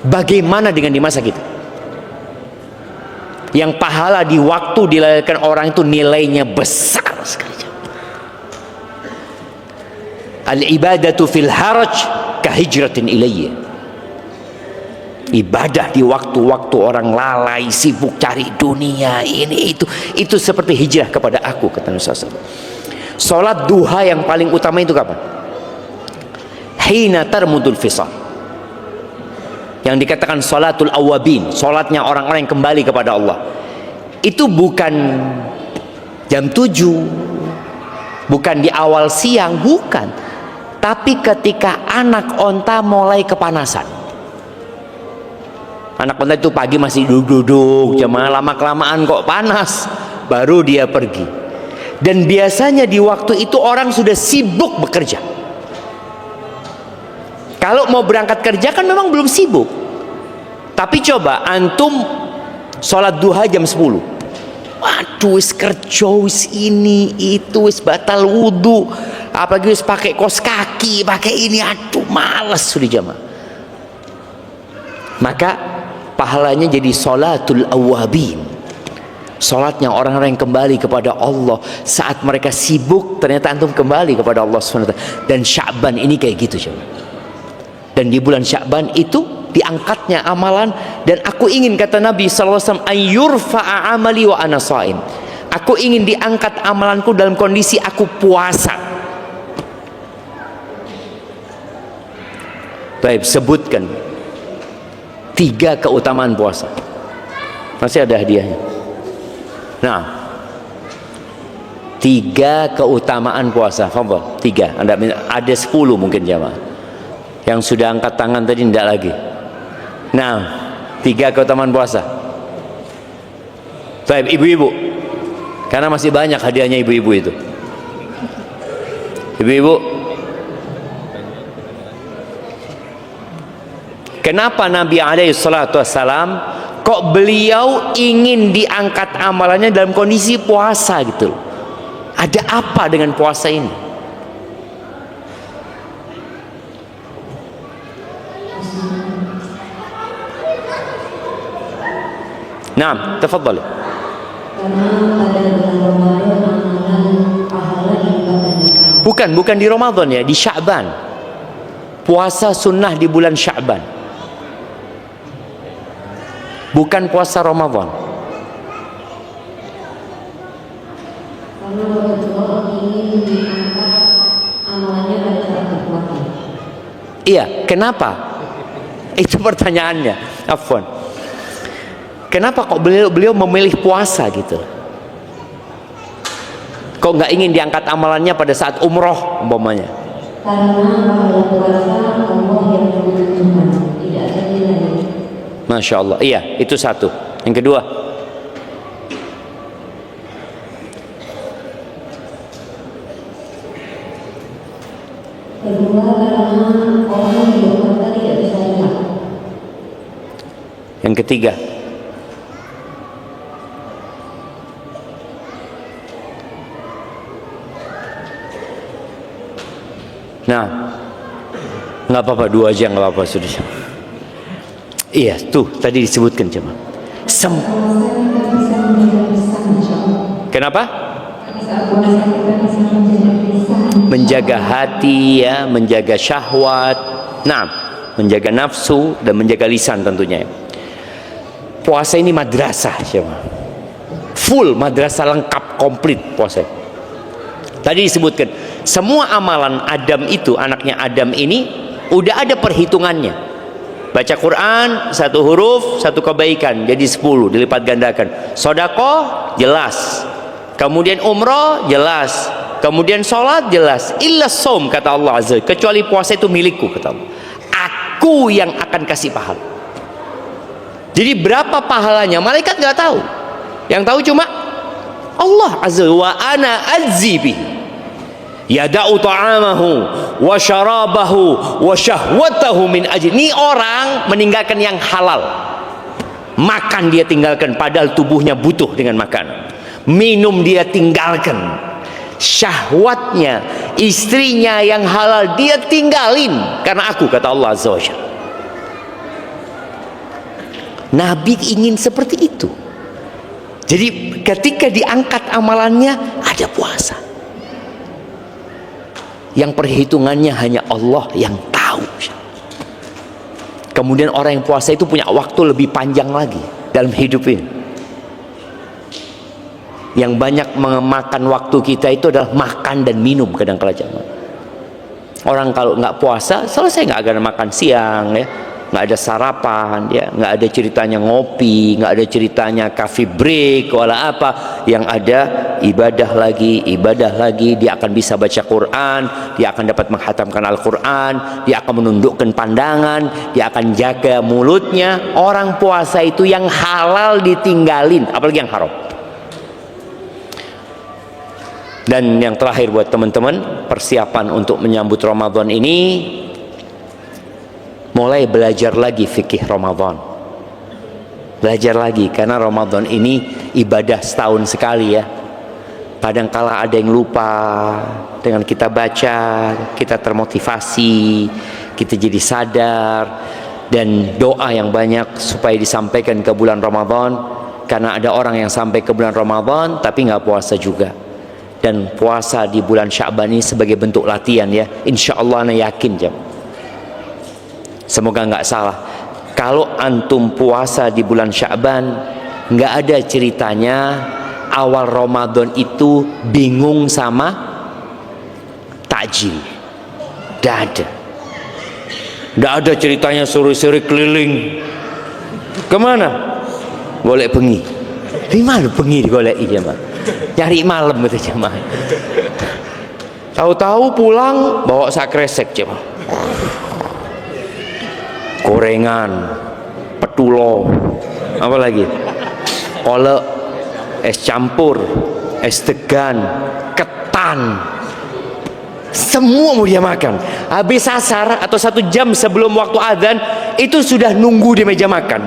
Bagaimana dengan di masa kita? Yang pahala di waktu dilalaikan orang itu nilainya besar sekali. Al-ibadatu fil haraj kahijratin ilayya. Ibadah di waktu-waktu orang lalai, sibuk cari dunia, ini itu seperti hijrah kepada aku, kata Nabi SAW. Salat duha yang paling utama itu kapan? Hina tarmudul fisal. Yang dikatakan salatul awabin, salatnya orang-orang yang kembali kepada Allah. Itu bukan jam 7, bukan di awal siang, bukan. Tapi ketika anak onta mulai kepanasan. Anak onta itu pagi masih duduk-duduk, jemaah, lama-kelamaan kok panas, baru dia pergi. Dan biasanya di waktu itu orang sudah sibuk bekerja. Kalau mau berangkat kerja kan memang belum sibuk. Tapi coba antum sholat duha jam 10. Waduh, wis kerja, wis ini itu, wis batal wudhu, apalagi wis pakai kos kaki, pakai ini, aduh malas sudah jamaah. Maka pahalanya jadi sholatul awabin. Salatnya orang-orang yang kembali kepada Allah saat mereka sibuk, ternyata antum kembali kepada Allah SWT. Dan Sya'ban ini kayak gitu coba. Dan di bulan Sya'ban itu diangkatnya amalan. Dan aku ingin, kata Nabi SAW, ayyurfa'a amali wa ana shaim. Aku ingin diangkat amalanku dalam kondisi aku puasa. Baik, sebutkan 3 keutamaan puasa. Masih ada hadiahnya. Nah, 3 keutamaan puasa. Fadhal, 3. Anda ada 10 mungkin jamaah. Yang sudah angkat tangan tadi tidak lagi. Nah, 3 keutamaan puasa. Baik, ibu-ibu. Karena masih banyak hadiahnya ibu-ibu itu. Ibu-ibu, kenapa Nabi SAW kok beliau ingin diangkat amalannya dalam kondisi puasa gitu loh? Ada apa dengan puasa ini? Naam, tafadhali. Bukan di Ramadan ya, di Sya'ban. Puasa sunnah di bulan Sya'ban. Bukan puasa Ramadan. Iya, kenapa? Itu pertanyaannya. Afwan. Kenapa kok beliau memilih puasa gitu? Kok nggak ingin diangkat amalannya pada saat umroh umpamanya? Karena pahala puasa Allah yang menentukan, tidak ada nilai. Masya Allah. Iya, itu satu. Yang kedua, karena orang yang berkata tidak bisa lihat. yang ketiga, nah, nggak apa-apa, 2 aja nggak apa-apa sudah. Iya, tuh tadi disebutkan cuma. Kenapa? Menjaga hati ya, menjaga syahwat, nah, menjaga nafsu dan menjaga lisan tentunya. Puasa ini madrasah, cuma. Full madrasah, lengkap, komplit puasa. Tadi disebutkan semua amalan Adam itu, anaknya Adam ini udah ada perhitungannya. Baca Quran 1 huruf 1 kebaikan jadi 10 dilipat gandakan. Sedekah jelas. Kemudian umrah jelas. Kemudian sholat jelas. Illa shaum kata Allah Azza, kecuali puasa itu milikku kata Allah. Aku yang akan kasih pahala. Jadi berapa pahalanya malaikat nggak tahu. Yang tahu cuma Allah Azza wa ana azzi bihi. Yada'u ta'amahu wa syarabahu wa syahwatahu min ajli. Ini orang meninggalkan yang halal. Makan dia tinggalkan padahal tubuhnya butuh dengan makanan. Minum dia tinggalkan. Syahwatnya, istrinya yang halal dia tinggalin karena aku, kata Allah Azza wa Jalla. Nabi ingin seperti itu. Jadi ketika diangkat amalannya ada puasa. Yang perhitungannya hanya Allah yang tahu. Kemudian orang yang puasa itu punya waktu lebih panjang lagi dalam hidup ini. Yang banyak memakan waktu kita itu adalah makan dan minum kadang-kala jamaah. Orang kalau nggak puasa selesai, nggak akan makan siang ya, nggak ada sarapan ya, nggak ada ceritanya ngopi, nggak ada ceritanya coffee break wala apa. Yang ada ibadah lagi, dia akan bisa baca Quran, dia akan dapat menghatamkan Al-Quran, dia akan menundukkan pandangan, dia akan jaga mulutnya. Orang puasa itu yang halal ditinggalin, apalagi yang haram. Dan yang terakhir buat teman-teman, persiapan untuk menyambut Ramadan ini, mulai belajar lagi fikih Ramadan. Belajar lagi, karena Ramadan ini ibadah setahun sekali ya. Kadangkala ada yang lupa, dengan kita baca, kita termotivasi, kita jadi sadar, dan doa yang banyak supaya disampaikan ke bulan Ramadan. Karena ada orang yang sampai ke bulan Ramadan tapi nggak puasa juga. Dan puasa di bulan Sya'ban ini sebagai bentuk latihan ya. Insya Allah ana yakin jam. Semoga nggak salah. Kalau antum puasa di bulan Sya'ban, nggak ada ceritanya awal Ramadan itu bingung sama takjil. Nggak ada. Nggak ada ceritanya sore-sore keliling. Kemana? Golek bengi. Di mana bengi digolek jemaah? Nyari malam gitu jemaah. Tahu-tahu pulang bawa sak kresek jemaah. Gorengan, petulo, apa lagi? Kolak, es campur, es degan, ketan, semua mau dia makan. Habis asar atau 1 jam sebelum waktu adzan itu sudah nunggu di meja makan.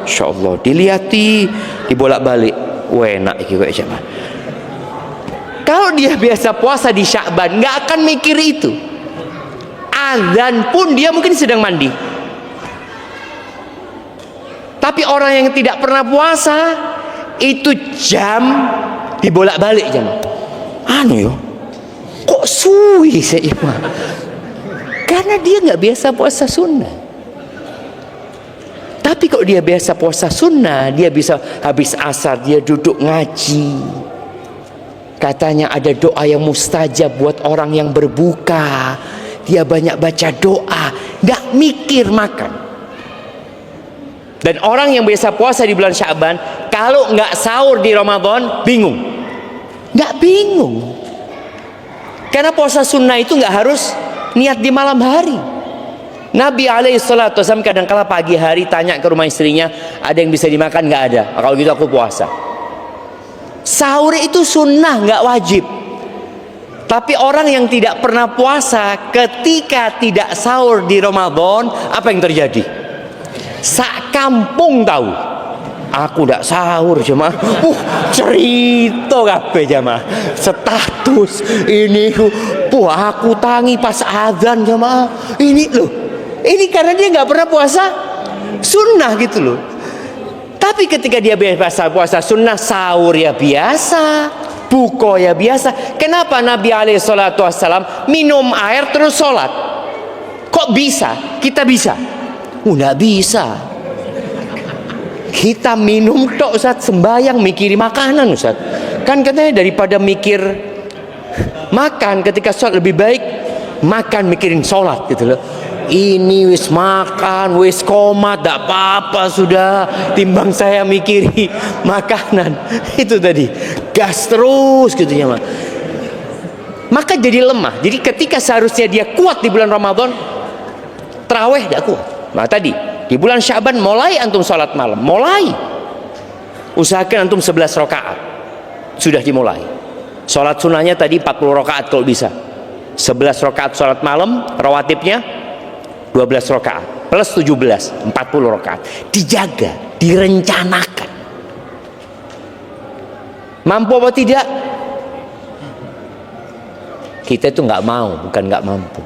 Insya Allah dilihati, dibolak-balik, enak gitu aja. Kalau dia biasa puasa di Sya'ban nggak akan mikir itu. Adzan pun dia mungkin sedang mandi. Tapi orang yang tidak pernah puasa itu jam dibolak-balik jam. Anu yo, kok suwi saya mah? Karena dia nggak biasa puasa sunnah. Tapi kalau dia biasa puasa sunnah, dia bisa habis asar dia duduk ngaji. Katanya ada doa yang mustajab buat orang yang berbuka. Dia banyak baca doa, nggak mikir makan. Dan orang yang biasa puasa di bulan Sya'ban, kalau nggak sahur di Ramadan, bingung. Nggak bingung. Karena puasa sunnah itu nggak harus niat di malam hari. Nabi SAW kadang-kala pagi hari tanya ke rumah istrinya, ada yang bisa dimakan? Nggak ada. Kalau gitu aku puasa. Sahur itu sunnah, nggak wajib. Tapi orang yang tidak pernah puasa, ketika tidak sahur di Ramadan, apa yang terjadi? Sak kampung tahu, aku ndak sahur jemaah. Cerita kabeh jemaah. Status ini aku tangi pas azan jemaah. Ini loh. Ini karena dia nggak pernah puasa sunnah gitu loh. Tapi ketika dia biasa puasa sunnah, sahur ya biasa, buka ya biasa. Kenapa Nabi SAW minum air terus sholat? Kok bisa? Kita bisa? Nggak bisa. Kita minum tok Ustaz, sembayang mikiri makanan Ustaz. Kan katanya daripada mikir makan ketika sholat, lebih baik makan mikirin sholat gitu loh. Ini wis makan, wis komat, tak apa-apa sudah, timbang saya mikiri makanan. Itu tadi gas terus gitu ya. Maka jadi lemah. Jadi ketika seharusnya dia kuat di bulan Ramadan, tarawih tidak kuat. Nah tadi di bulan Sya'ban mulai antum sholat malam, mulai usahakan antum 11 rakaat sudah dimulai. Sholat sunnahnya tadi 40 rakaat kalau bisa, 11 rakaat sholat malam rawatibnya 12 rakaat plus 17, 40 rakaat. Dijaga, direncanakan. Mampu apa tidak? Kita itu nggak mau, bukan nggak mampu.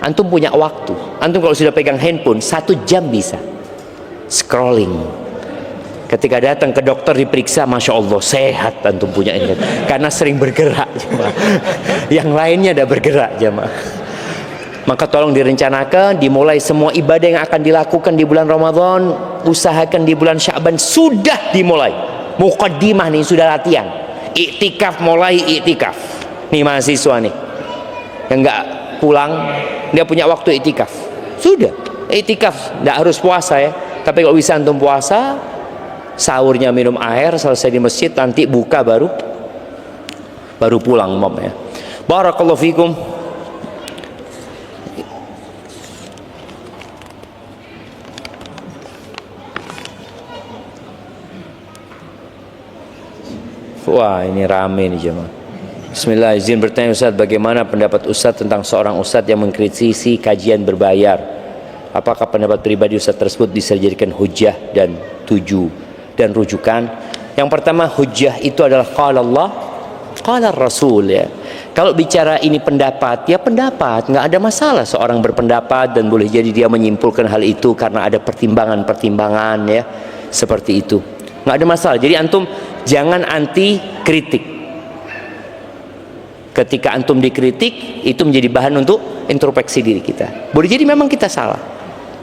Antum punya waktu. Antum kalau sudah pegang handphone 1 jam bisa scrolling. Ketika datang ke dokter diperiksa, masya Allah sehat antum punya ini. Karena sering bergerak jemaah. Yang lainnya ada bergerak jemaah. Maka tolong direncanakan, dimulai semua ibadah yang akan dilakukan di bulan Ramadan. Usahakan di bulan Sya'ban sudah dimulai. Muqaddimah nih sudah latihan. Iktikaf mulai iktikaf. Nih mahasiswa nih yang enggak pulang, dia punya waktu iktikaf. Sudah, iktikaf enggak harus puasa ya. Tapi kalau bisa antum puasa, sahurnya minum air, selesai di masjid, nanti buka baru pulang mom ya. Barakallahu fikum. Wah ini rame nih jemaah. Bismillah, izin bertanya Ustaz, bagaimana pendapat Ustaz tentang seorang Ustaz yang mengkritisi kajian berbayar? Apakah pendapat pribadi Ustaz tersebut bisa dijadikan hujjah dan rujukan? Yang pertama, hujjah itu adalah qala Allah, qala Rasul ya. Kalau bicara ini pendapat, ya pendapat, nggak ada masalah seorang berpendapat dan boleh jadi dia menyimpulkan hal itu karena ada pertimbangan-pertimbangan ya, seperti itu. Nggak ada masalah. Jadi antum jangan anti kritik. Ketika antum dikritik, itu menjadi bahan untuk introspeksi diri kita. Boleh jadi memang kita salah.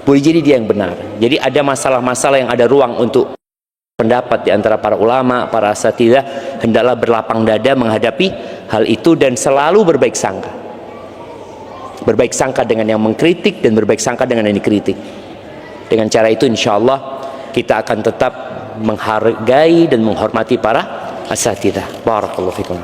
Boleh jadi dia yang benar. Jadi ada masalah-masalah yang ada ruang untuk pendapat di antara para ulama, para asatidzah, hendaklah berlapang dada menghadapi hal itu dan selalu berbaik sangka. Berbaik sangka dengan yang mengkritik dan berbaik sangka dengan yang dikritik. Dengan cara itu insya Allah kita akan tetap menghargai dan menghormati para asatidzah. Barakallahu fikum.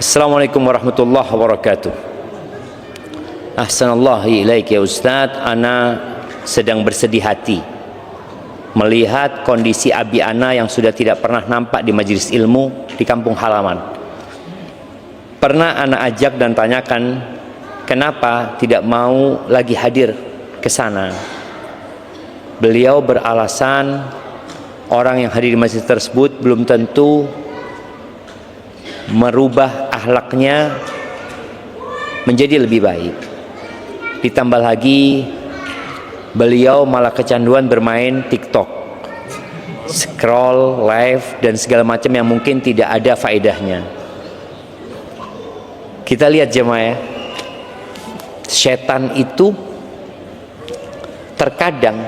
Assalamualaikum warahmatullahi wabarakatuh. Ahsanallahi ilaik ya Ustadz. Ana sedang bersedih hati melihat kondisi abi ana yang sudah tidak pernah nampak di majelis ilmu di kampung halaman. Pernah ana ajak dan tanyakan kenapa tidak mau lagi hadir ke sana. Beliau beralasan orang yang hadir di masjid tersebut belum tentu merubah akhlaknya menjadi lebih baik. Ditambah lagi beliau malah kecanduan bermain TikTok, scroll, live dan segala macam yang mungkin tidak ada faedahnya. Kita lihat jemaah ya, setan itu terkadang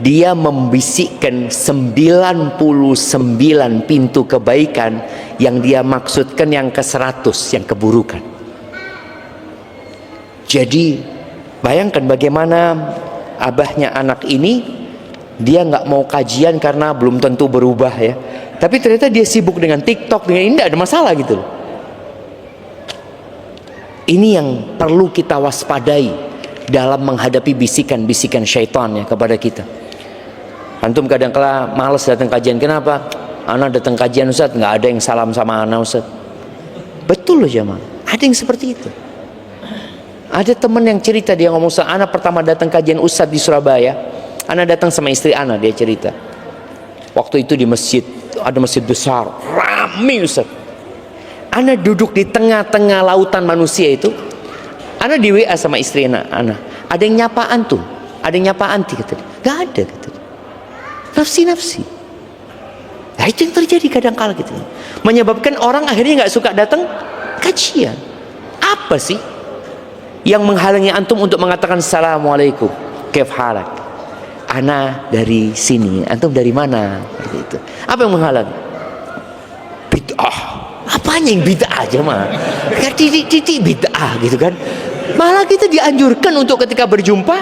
dia membisikkan 99 pintu kebaikan yang dia maksudkan yang ke-100 yang keburukan. Jadi bayangkan bagaimana abahnya anak ini, dia nggak mau kajian karena belum tentu berubah ya, tapi ternyata dia sibuk dengan TikTok, dengan ini tidak ada masalah gitu loh. Ini yang perlu kita waspadai dalam menghadapi bisikan-bisikan syaitan ya kepada kita. Antum kadang-kala malas datang kajian. Kenapa? Ana datang kajian Ustaz, nggak ada yang salam sama ana Ustaz. Betul loh jemaah, ada yang seperti itu. Ada teman yang cerita, dia ngomong, Ustaz, ana pertama datang kajian Ustaz di Surabaya, ana datang sama istri ana, dia cerita. Waktu itu di masjid, ada masjid besar, rame Ustaz. Ana duduk di tengah-tengah lautan manusia itu. Ana di WA sama istri ana. Ada yang nyapa antum, ada yang nyapa anti kata dia. Gak ada kata dia. Nafsi-nafsi. Nah itu yang terjadi kadang-kala gitu. Menyebabkan orang akhirnya nggak suka datang kajian. Apa sih yang menghalangi antum untuk mengatakan assalamualaikum, kaif halak? Ana dari sini, antum dari mana? Gitu. Apa yang menghalangi? Bid'ah. Apanya yang bid'ah aja mah? Kayak titik-titik bid'ah gitu kan? Malah kita dianjurkan untuk ketika berjumpa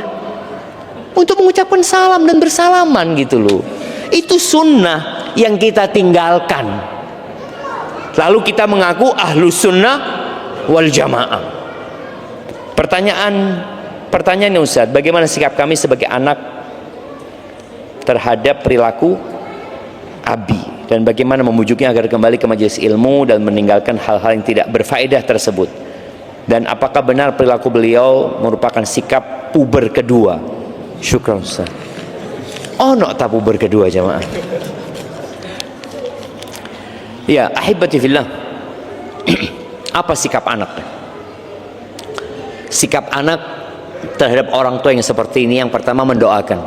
untuk mengucapkan salam dan bersalaman gitu loh. Itu sunnah yang kita tinggalkan. Lalu kita mengaku ahlus sunnah wal jamaah. Pertanyaannya Ustaz, bagaimana sikap kami sebagai anak terhadap perilaku abi, dan bagaimana memujuknya agar kembali ke majelis ilmu dan meninggalkan hal-hal yang tidak berfaedah tersebut, dan apakah benar perilaku beliau merupakan sikap puber kedua? Syukran Ustaz. Oh no, tak puber kedua jemaah. Ya ahibati fillah. Apa sikap anak? Sikap anak terhadap orang tua yang seperti ini, yang pertama mendoakan.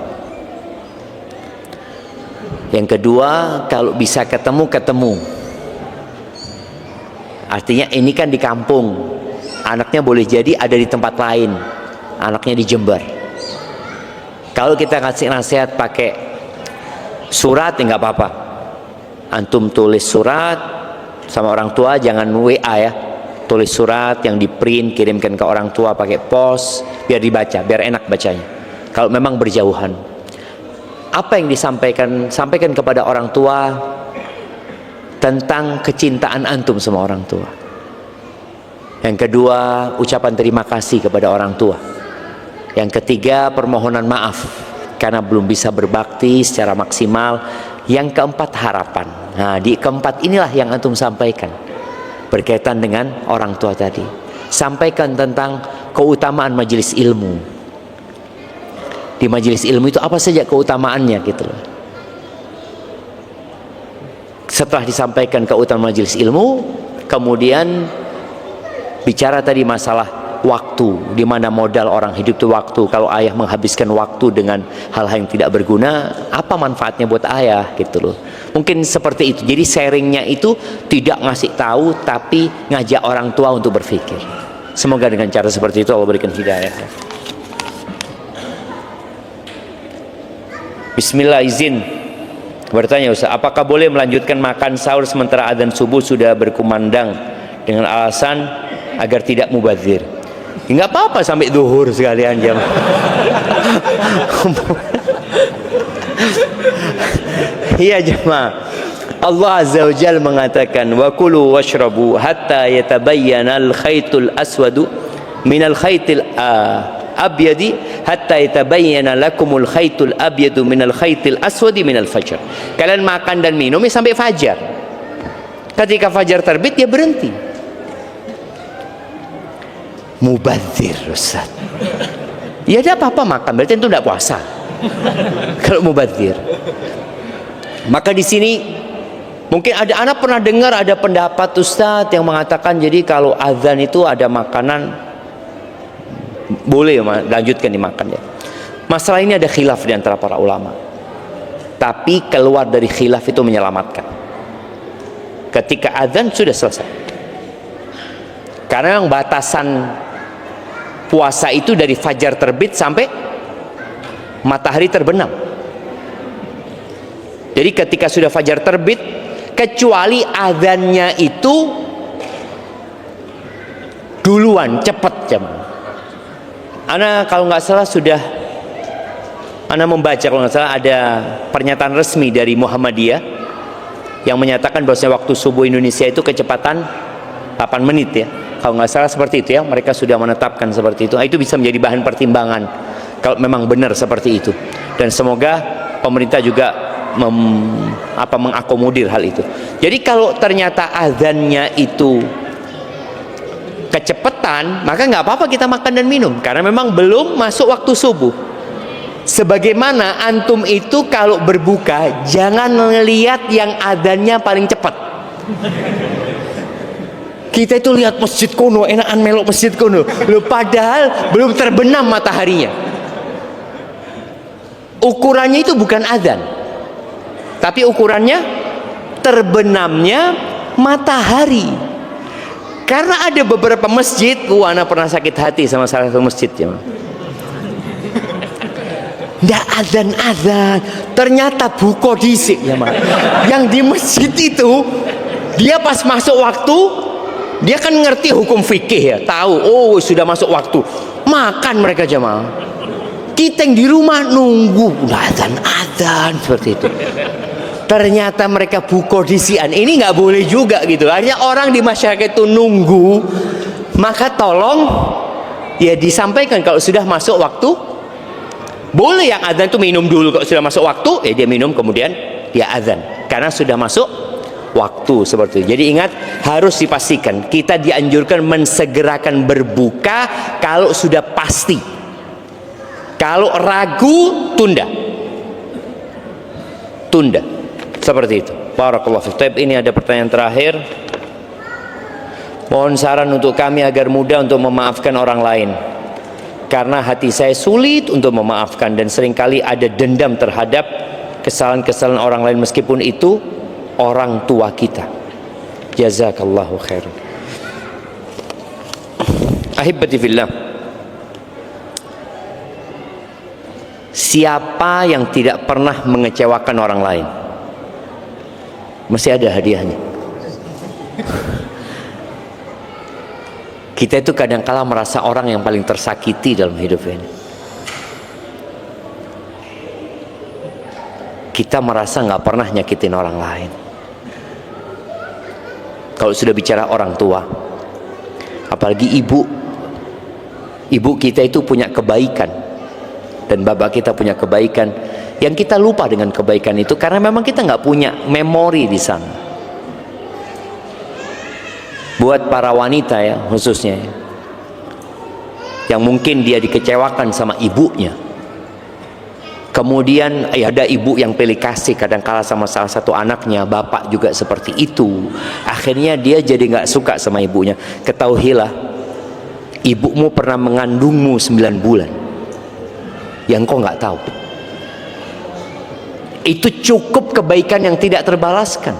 Yang kedua, kalau bisa ketemu. Artinya ini kan di kampung, anaknya boleh jadi ada di tempat lain, anaknya di Jember. Kalau kita kasih nasihat pakai surat ya nggak apa-apa. Antum tulis surat sama orang tua, jangan WA ya. Tulis surat yang di print, kirimkan ke orang tua pakai pos, biar dibaca, biar enak bacanya. Kalau memang berjauhan, apa yang disampaikan, sampaikan kepada orang tua tentang kecintaan antum sama orang tua. Yang kedua, ucapan terima kasih kepada orang tua. Yang ketiga, permohonan maaf karena belum bisa berbakti secara maksimal. Yang keempat, harapan. Nah, di keempat inilah yang antum sampaikan berkaitan dengan orang tua tadi. Sampaikan tentang keutamaan majelis ilmu. Di majelis ilmu itu apa saja keutamaannya gitu loh. Setelah disampaikan keutamaan majelis ilmu, kemudian bicara tadi masalah waktu, di mana modal orang hidup itu waktu. Kalau ayah menghabiskan waktu dengan hal-hal yang tidak berguna, apa manfaatnya buat ayah gitu loh. Mungkin seperti itu. Jadi sharingnya itu tidak ngasih tahu, tapi ngajak orang tua untuk berpikir. Semoga dengan cara seperti itu Allah berikan hidayah. Bismillah, izin bertanya Ustaz, apakah boleh melanjutkan makan sahur sementara adzan subuh sudah berkumandang dengan alasan agar tidak mubazir? Enggak apa-apa sampai zuhur sekalian jam. Iya jemaah. Allah Azza wa Jalla mengatakan wa kulu washrabu hatta yatabayyana al-khaytul aswadu minal khaytil abyadi hatta yatabayyana lakumul khaytul abyadu minal khaytil aswadi minal fajr. Kalian makan dan minum sampai fajar. Ketika fajar terbit dia berhenti. Mubazir Ustaz. Ya ada apa-apa makan, berarti itu tidak puasa. Kalau mubazir. Maka di sini mungkin ada anak pernah dengar ada pendapat Ustaz yang mengatakan jadi kalau azan itu ada makanan boleh lanjutkan dimakan ya. Masalah ini ada khilaf di antara para ulama. Tapi keluar dari khilaf itu menyelamatkan. Ketika azan sudah selesai. Karena yang batasan puasa itu dari fajar terbit sampai matahari terbenam. Jadi ketika sudah fajar terbit, kecuali azannya itu duluan, cepat jemaah. Ana kalau nggak salah sudah Ana membaca kalau nggak salah ada pernyataan resmi dari Muhammadiyah yang menyatakan bahwasanya waktu subuh Indonesia itu kecepatan 8 menit ya. Kalau nggak salah seperti itu ya, mereka sudah menetapkan seperti itu. Itu bisa menjadi bahan pertimbangan kalau memang benar seperti itu. Dan semoga pemerintah juga mengakomodir hal itu. Jadi kalau ternyata azannya itu kecepatan, maka nggak apa-apa kita makan dan minum karena memang belum masuk waktu subuh. Sebagaimana antum itu kalau berbuka jangan melihat yang adzannya paling cepat. Kita itu lihat masjid kuno, enakan melok masjid kuno. Loh, padahal belum terbenam mataharinya. Ukurannya itu bukan adzan, tapi ukurannya terbenamnya matahari. Karena ada beberapa masjid, anak pernah sakit hati sama salah satu masjid ya. Nggak adzan-adzan, ternyata buko disik ya mak. Yang di masjid itu dia pas masuk waktu, dia kan ngerti hukum fikih ya, tahu oh sudah masuk waktu, makan mereka jemaah. Kita yang di rumah nunggu udah adzan seperti itu. Ternyata mereka buko disian. Ini nggak boleh juga gitu. Artinya orang di masyarakat itu nunggu, maka tolong ya disampaikan kalau sudah masuk waktu. Boleh yang adzan itu minum dulu, kalau sudah masuk waktu ya dia minum kemudian dia adzan karena sudah masuk waktu seperti itu. Jadi ingat, harus dipastikan kita dianjurkan mensegerakan berbuka kalau sudah pasti. Kalau ragu tunda seperti itu. Barakallahu fiik. Ini ada pertanyaan terakhir. Mohon saran untuk kami agar mudah untuk memaafkan orang lain. Karena hati saya sulit untuk memaafkan dan seringkali ada dendam terhadap kesalahan-kesalahan orang lain meskipun itu orang tua kita. Jazakallahu khairan. Ahibbati fillah. Siapa yang tidak pernah mengecewakan orang lain? Mesti ada hadiahnya. Kita itu kadang-kala merasa orang yang paling tersakiti dalam hidup ini. Kita merasa nggak pernah nyakitin orang lain. Kalau sudah bicara orang tua, apalagi ibu kita itu punya kebaikan dan bapak kita punya kebaikan yang kita lupa dengan kebaikan itu karena memang kita nggak punya memori di sana. Buat para wanita ya khususnya ya, yang mungkin dia dikecewakan sama ibunya, kemudian ya ada ibu yang pilih kasih kadang-kala sama salah satu anaknya, bapak juga seperti itu, akhirnya dia jadi nggak suka sama ibunya. Ketahuilah Ibumu pernah mengandungmu 9 bulan yang kau nggak tahu. Itu cukup kebaikan yang tidak terbalaskan.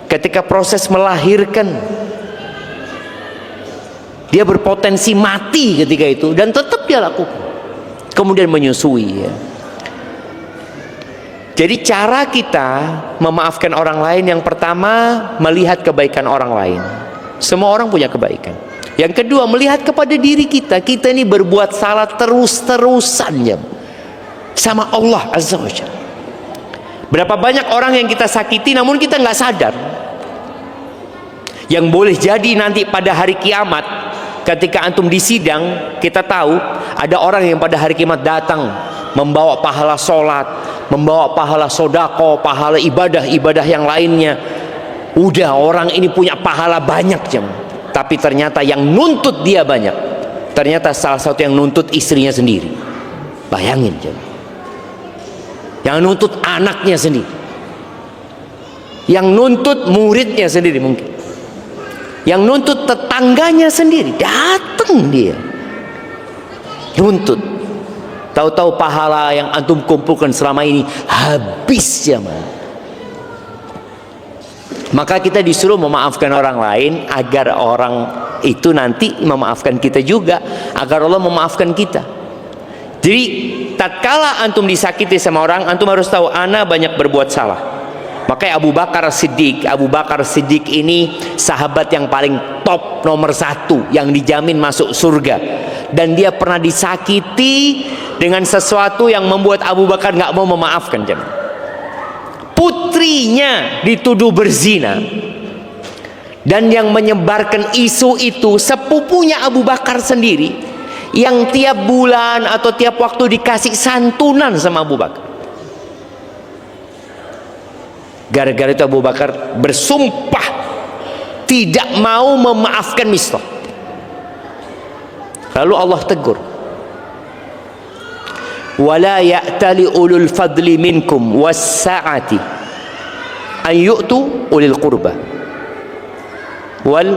Ketika proses melahirkan, dia berpotensi mati ketika itu, dan tetap dia lakukan. Kemudian menyusui, ya. Jadi cara kita memaafkan orang lain, yang pertama melihat kebaikan orang lain. Semua orang punya kebaikan. Yang kedua, melihat kepada diri kita. Kita ini berbuat salah terus-terusan ya, sama Allah Azza wa Jalla. Berapa banyak orang yang kita sakiti namun kita nggak sadar. Yang boleh jadi nanti pada hari kiamat, ketika antum di sidang, kita tahu ada orang yang pada hari kiamat datang membawa pahala sholat, membawa pahala sodako, pahala ibadah yang lainnya. Udah, orang ini punya pahala banyak jam. Tapi ternyata yang nuntut dia banyak. Ternyata salah satu yang nuntut istrinya sendiri. Bayangin jam. Yang nuntut anaknya sendiri, yang nuntut muridnya sendiri, mungkin yang nuntut tetangganya sendiri. Datang dia nuntut, tahu-tahu pahala yang antum kumpulkan selama ini habis ya. Maka kita disuruh memaafkan orang lain agar orang itu nanti memaafkan kita juga, agar Allah memaafkan kita. Jadi tatkala antum disakiti sama orang, antum harus tahu ana banyak berbuat salah. Makanya Abu Bakar Siddiq ini sahabat yang paling top, nomor 1, yang dijamin masuk surga. Dan dia pernah disakiti dengan sesuatu yang membuat Abu Bakar nggak mau memaafkan. Putrinya dituduh berzina, dan yang menyebarkan isu itu sepupunya Abu Bakar sendiri, yang tiap bulan atau tiap waktu dikasih santunan sama Abu Bakar. Gara-gara itu Abu Bakar bersumpah tidak mau memaafkan Mistah. Lalu Allah tegur, wala ya'tali ulul fadli minkum was-sa'ati an yu'tu ulil qurba wal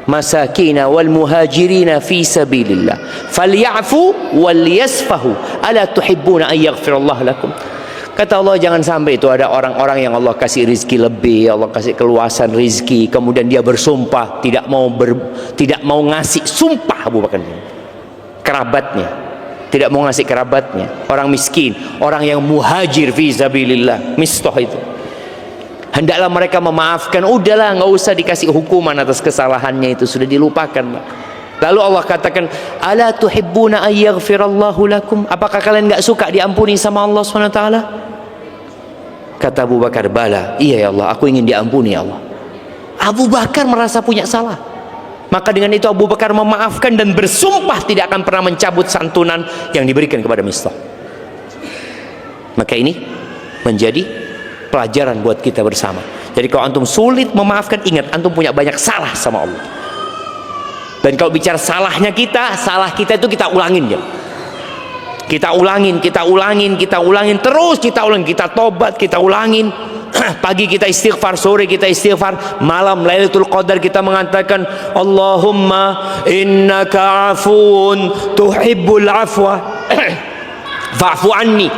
masakina wal muhajirina fi sabilillah falyafu wal yasfahu ala tuhibbuna an yaghfirallahu lakum. Kata Allah, jangan sampai itu ada orang-orang yang Allah kasih rizki lebih, Allah kasih keluasan rizki, kemudian dia bersumpah tidak mau ngasih. Sumpah Abu Bakar, kerabatnya tidak mau ngasih, kerabatnya orang miskin, orang yang muhajir fi sabilillah, Mistah itu, hendaklah mereka memaafkan. Udahlah, nggak usah dikasih hukuman atas kesalahannya, itu sudah dilupakan. Lalu Allah katakan, ala tuhibbuna an yaghfirallahu lakum, apakah kalian nggak suka diampuni sama Allah SWT? Kata Abu Bakar, bala, iya ya Allah, aku ingin diampuni ya Allah. Abu Bakar merasa punya salah, maka dengan itu Abu Bakar memaafkan dan bersumpah tidak akan pernah mencabut santunan yang diberikan kepada Mistah. Maka ini menjadi pelajaran buat kita bersama. Jadi kalau antum sulit memaafkan, ingat antum punya banyak salah sama Allah. Dan kalau bicara salahnya kita, salah kita itu kita ulangin ya. Kita ulangin, terus kita ulangin, kita tobat, kita ulangin. Pagi kita istighfar, sore kita istighfar, malam Lailatul Qadar kita mengatakan Allahumma innaka afuun tuhibbul afwa fa'fu anni.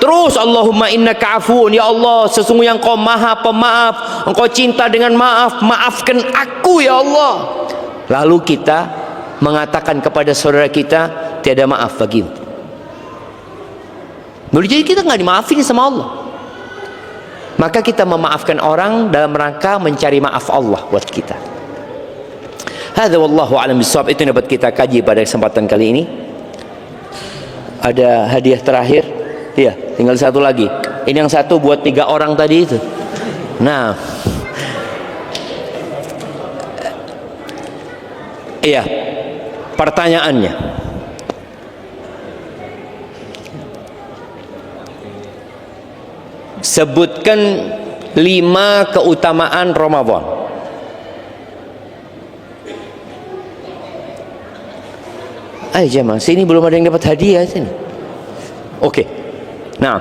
Terus Allahumma innaka afuun, ya Allah sesungguhnya Engkau maha pemaaf, Engkau cinta dengan maaf, maafkan aku ya Allah. Lalu kita mengatakan kepada saudara kita, tiada maaf bagimu. Boleh jadi kita nggak dimaafin sama Allah. Maka kita memaafkan orang dalam rangka mencari maaf Allah buat kita. Hadza wallahu a'lam bissawab. Itu yang dapat kita kaji pada kesempatan kali ini. Ada hadiah terakhir. Iya, tinggal satu lagi. Ini yang satu buat 3 orang tadi itu. Nah, iya, pertanyaannya, sebutkan 5 keutamaan Ramadan. Ayo jemaah, sini belum ada yang dapat hadiah sini. Oke. Nah,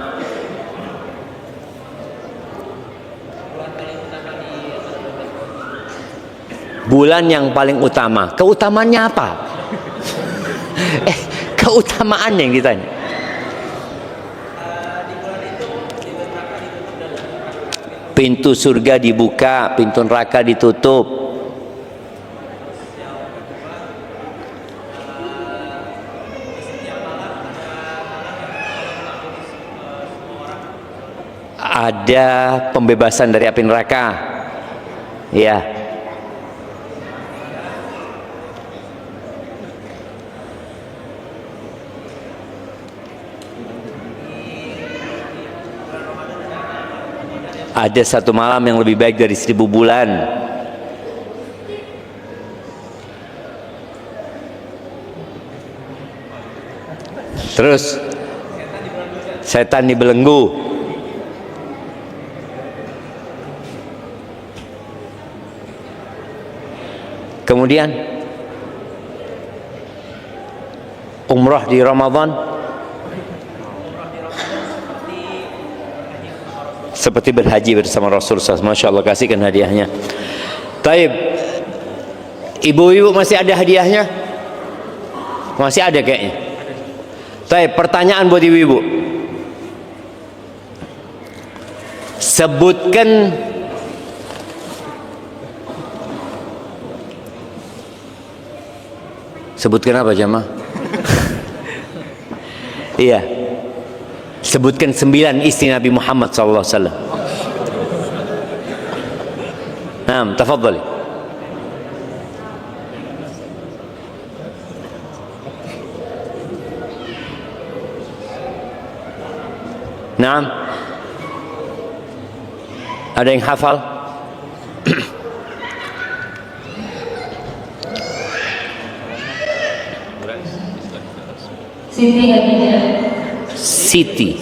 bulan yang paling utama. Keutamaannya apa? Keutamaan yang ditanya. Pintu surga dibuka, pintu neraka ditutup. Ada pembebasan dari api neraka. Ya. Ada satu malam yang lebih baik dari 1000 bulan. Terus setan dibelenggu. Kemudian umrah di Ramadan seperti berhaji bersama Rasulullah. Masya Allah, kasihkan hadiahnya. Taib, ibu-ibu masih ada hadiahnya? Masih ada kayaknya. Taib, pertanyaan buat ibu-ibu. Sebutkan apa jamaah? Iya. Sebutkan 9 istri Nabi Muhammad SAW. Naam, tafadhali. Naam. Ada yang hafal? Siti Khadijah. Siti.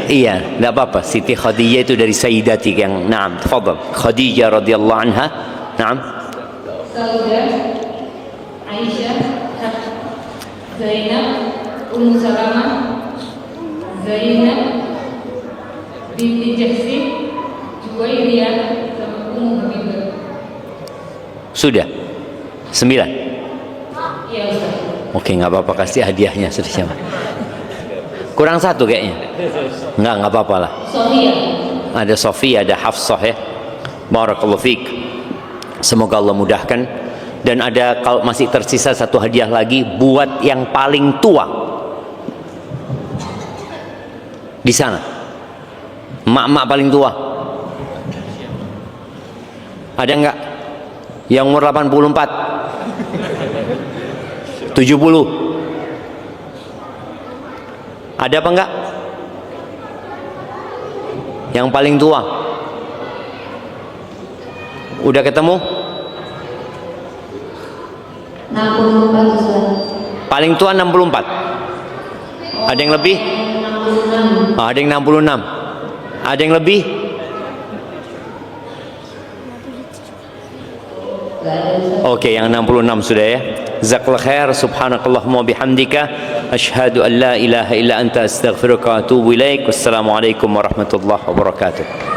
Iya, tidak apa-apa. Siti Khadijah itu dari Sayyidati yang naam, tafadhal. Khadijah radhiyallahu anha. Naam. Saudah, Aisyah, Zainab, Ummu Salamah, Zainab, binti Jahsin, Juwairiyah, sama Ummu Habibah. Sudah 9. Iya Ustaz. Oke, nggak apa-apa, kasih hadiahnya sudah siapa? Kurang 1 kayaknya. Nggak apa-apa lah. Sofia. Ada Sofia, ada Hafsah ya. Barakallahu fiik. Semoga Allah mudahkan. Dan ada, kalau masih tersisa 1 hadiah lagi buat yang paling tua di sana. Mak-mak paling tua. Ada nggak? Yang umur 84? 70? Ada apa enggak? Yang paling tua? Udah ketemu? 64 Ustaz. Paling tua 64. Ada yang lebih? 66. Ada yang 66. Ada yang lebih? Oke, yang 66 sudah ya. Jazakallahu khair. Subhanakallahumma bihamdika asyhadu an la ilaha illa anta astaghfiruka wa atubu ilaik. Wassalamualaikum warahmatullahi wabarakatuh.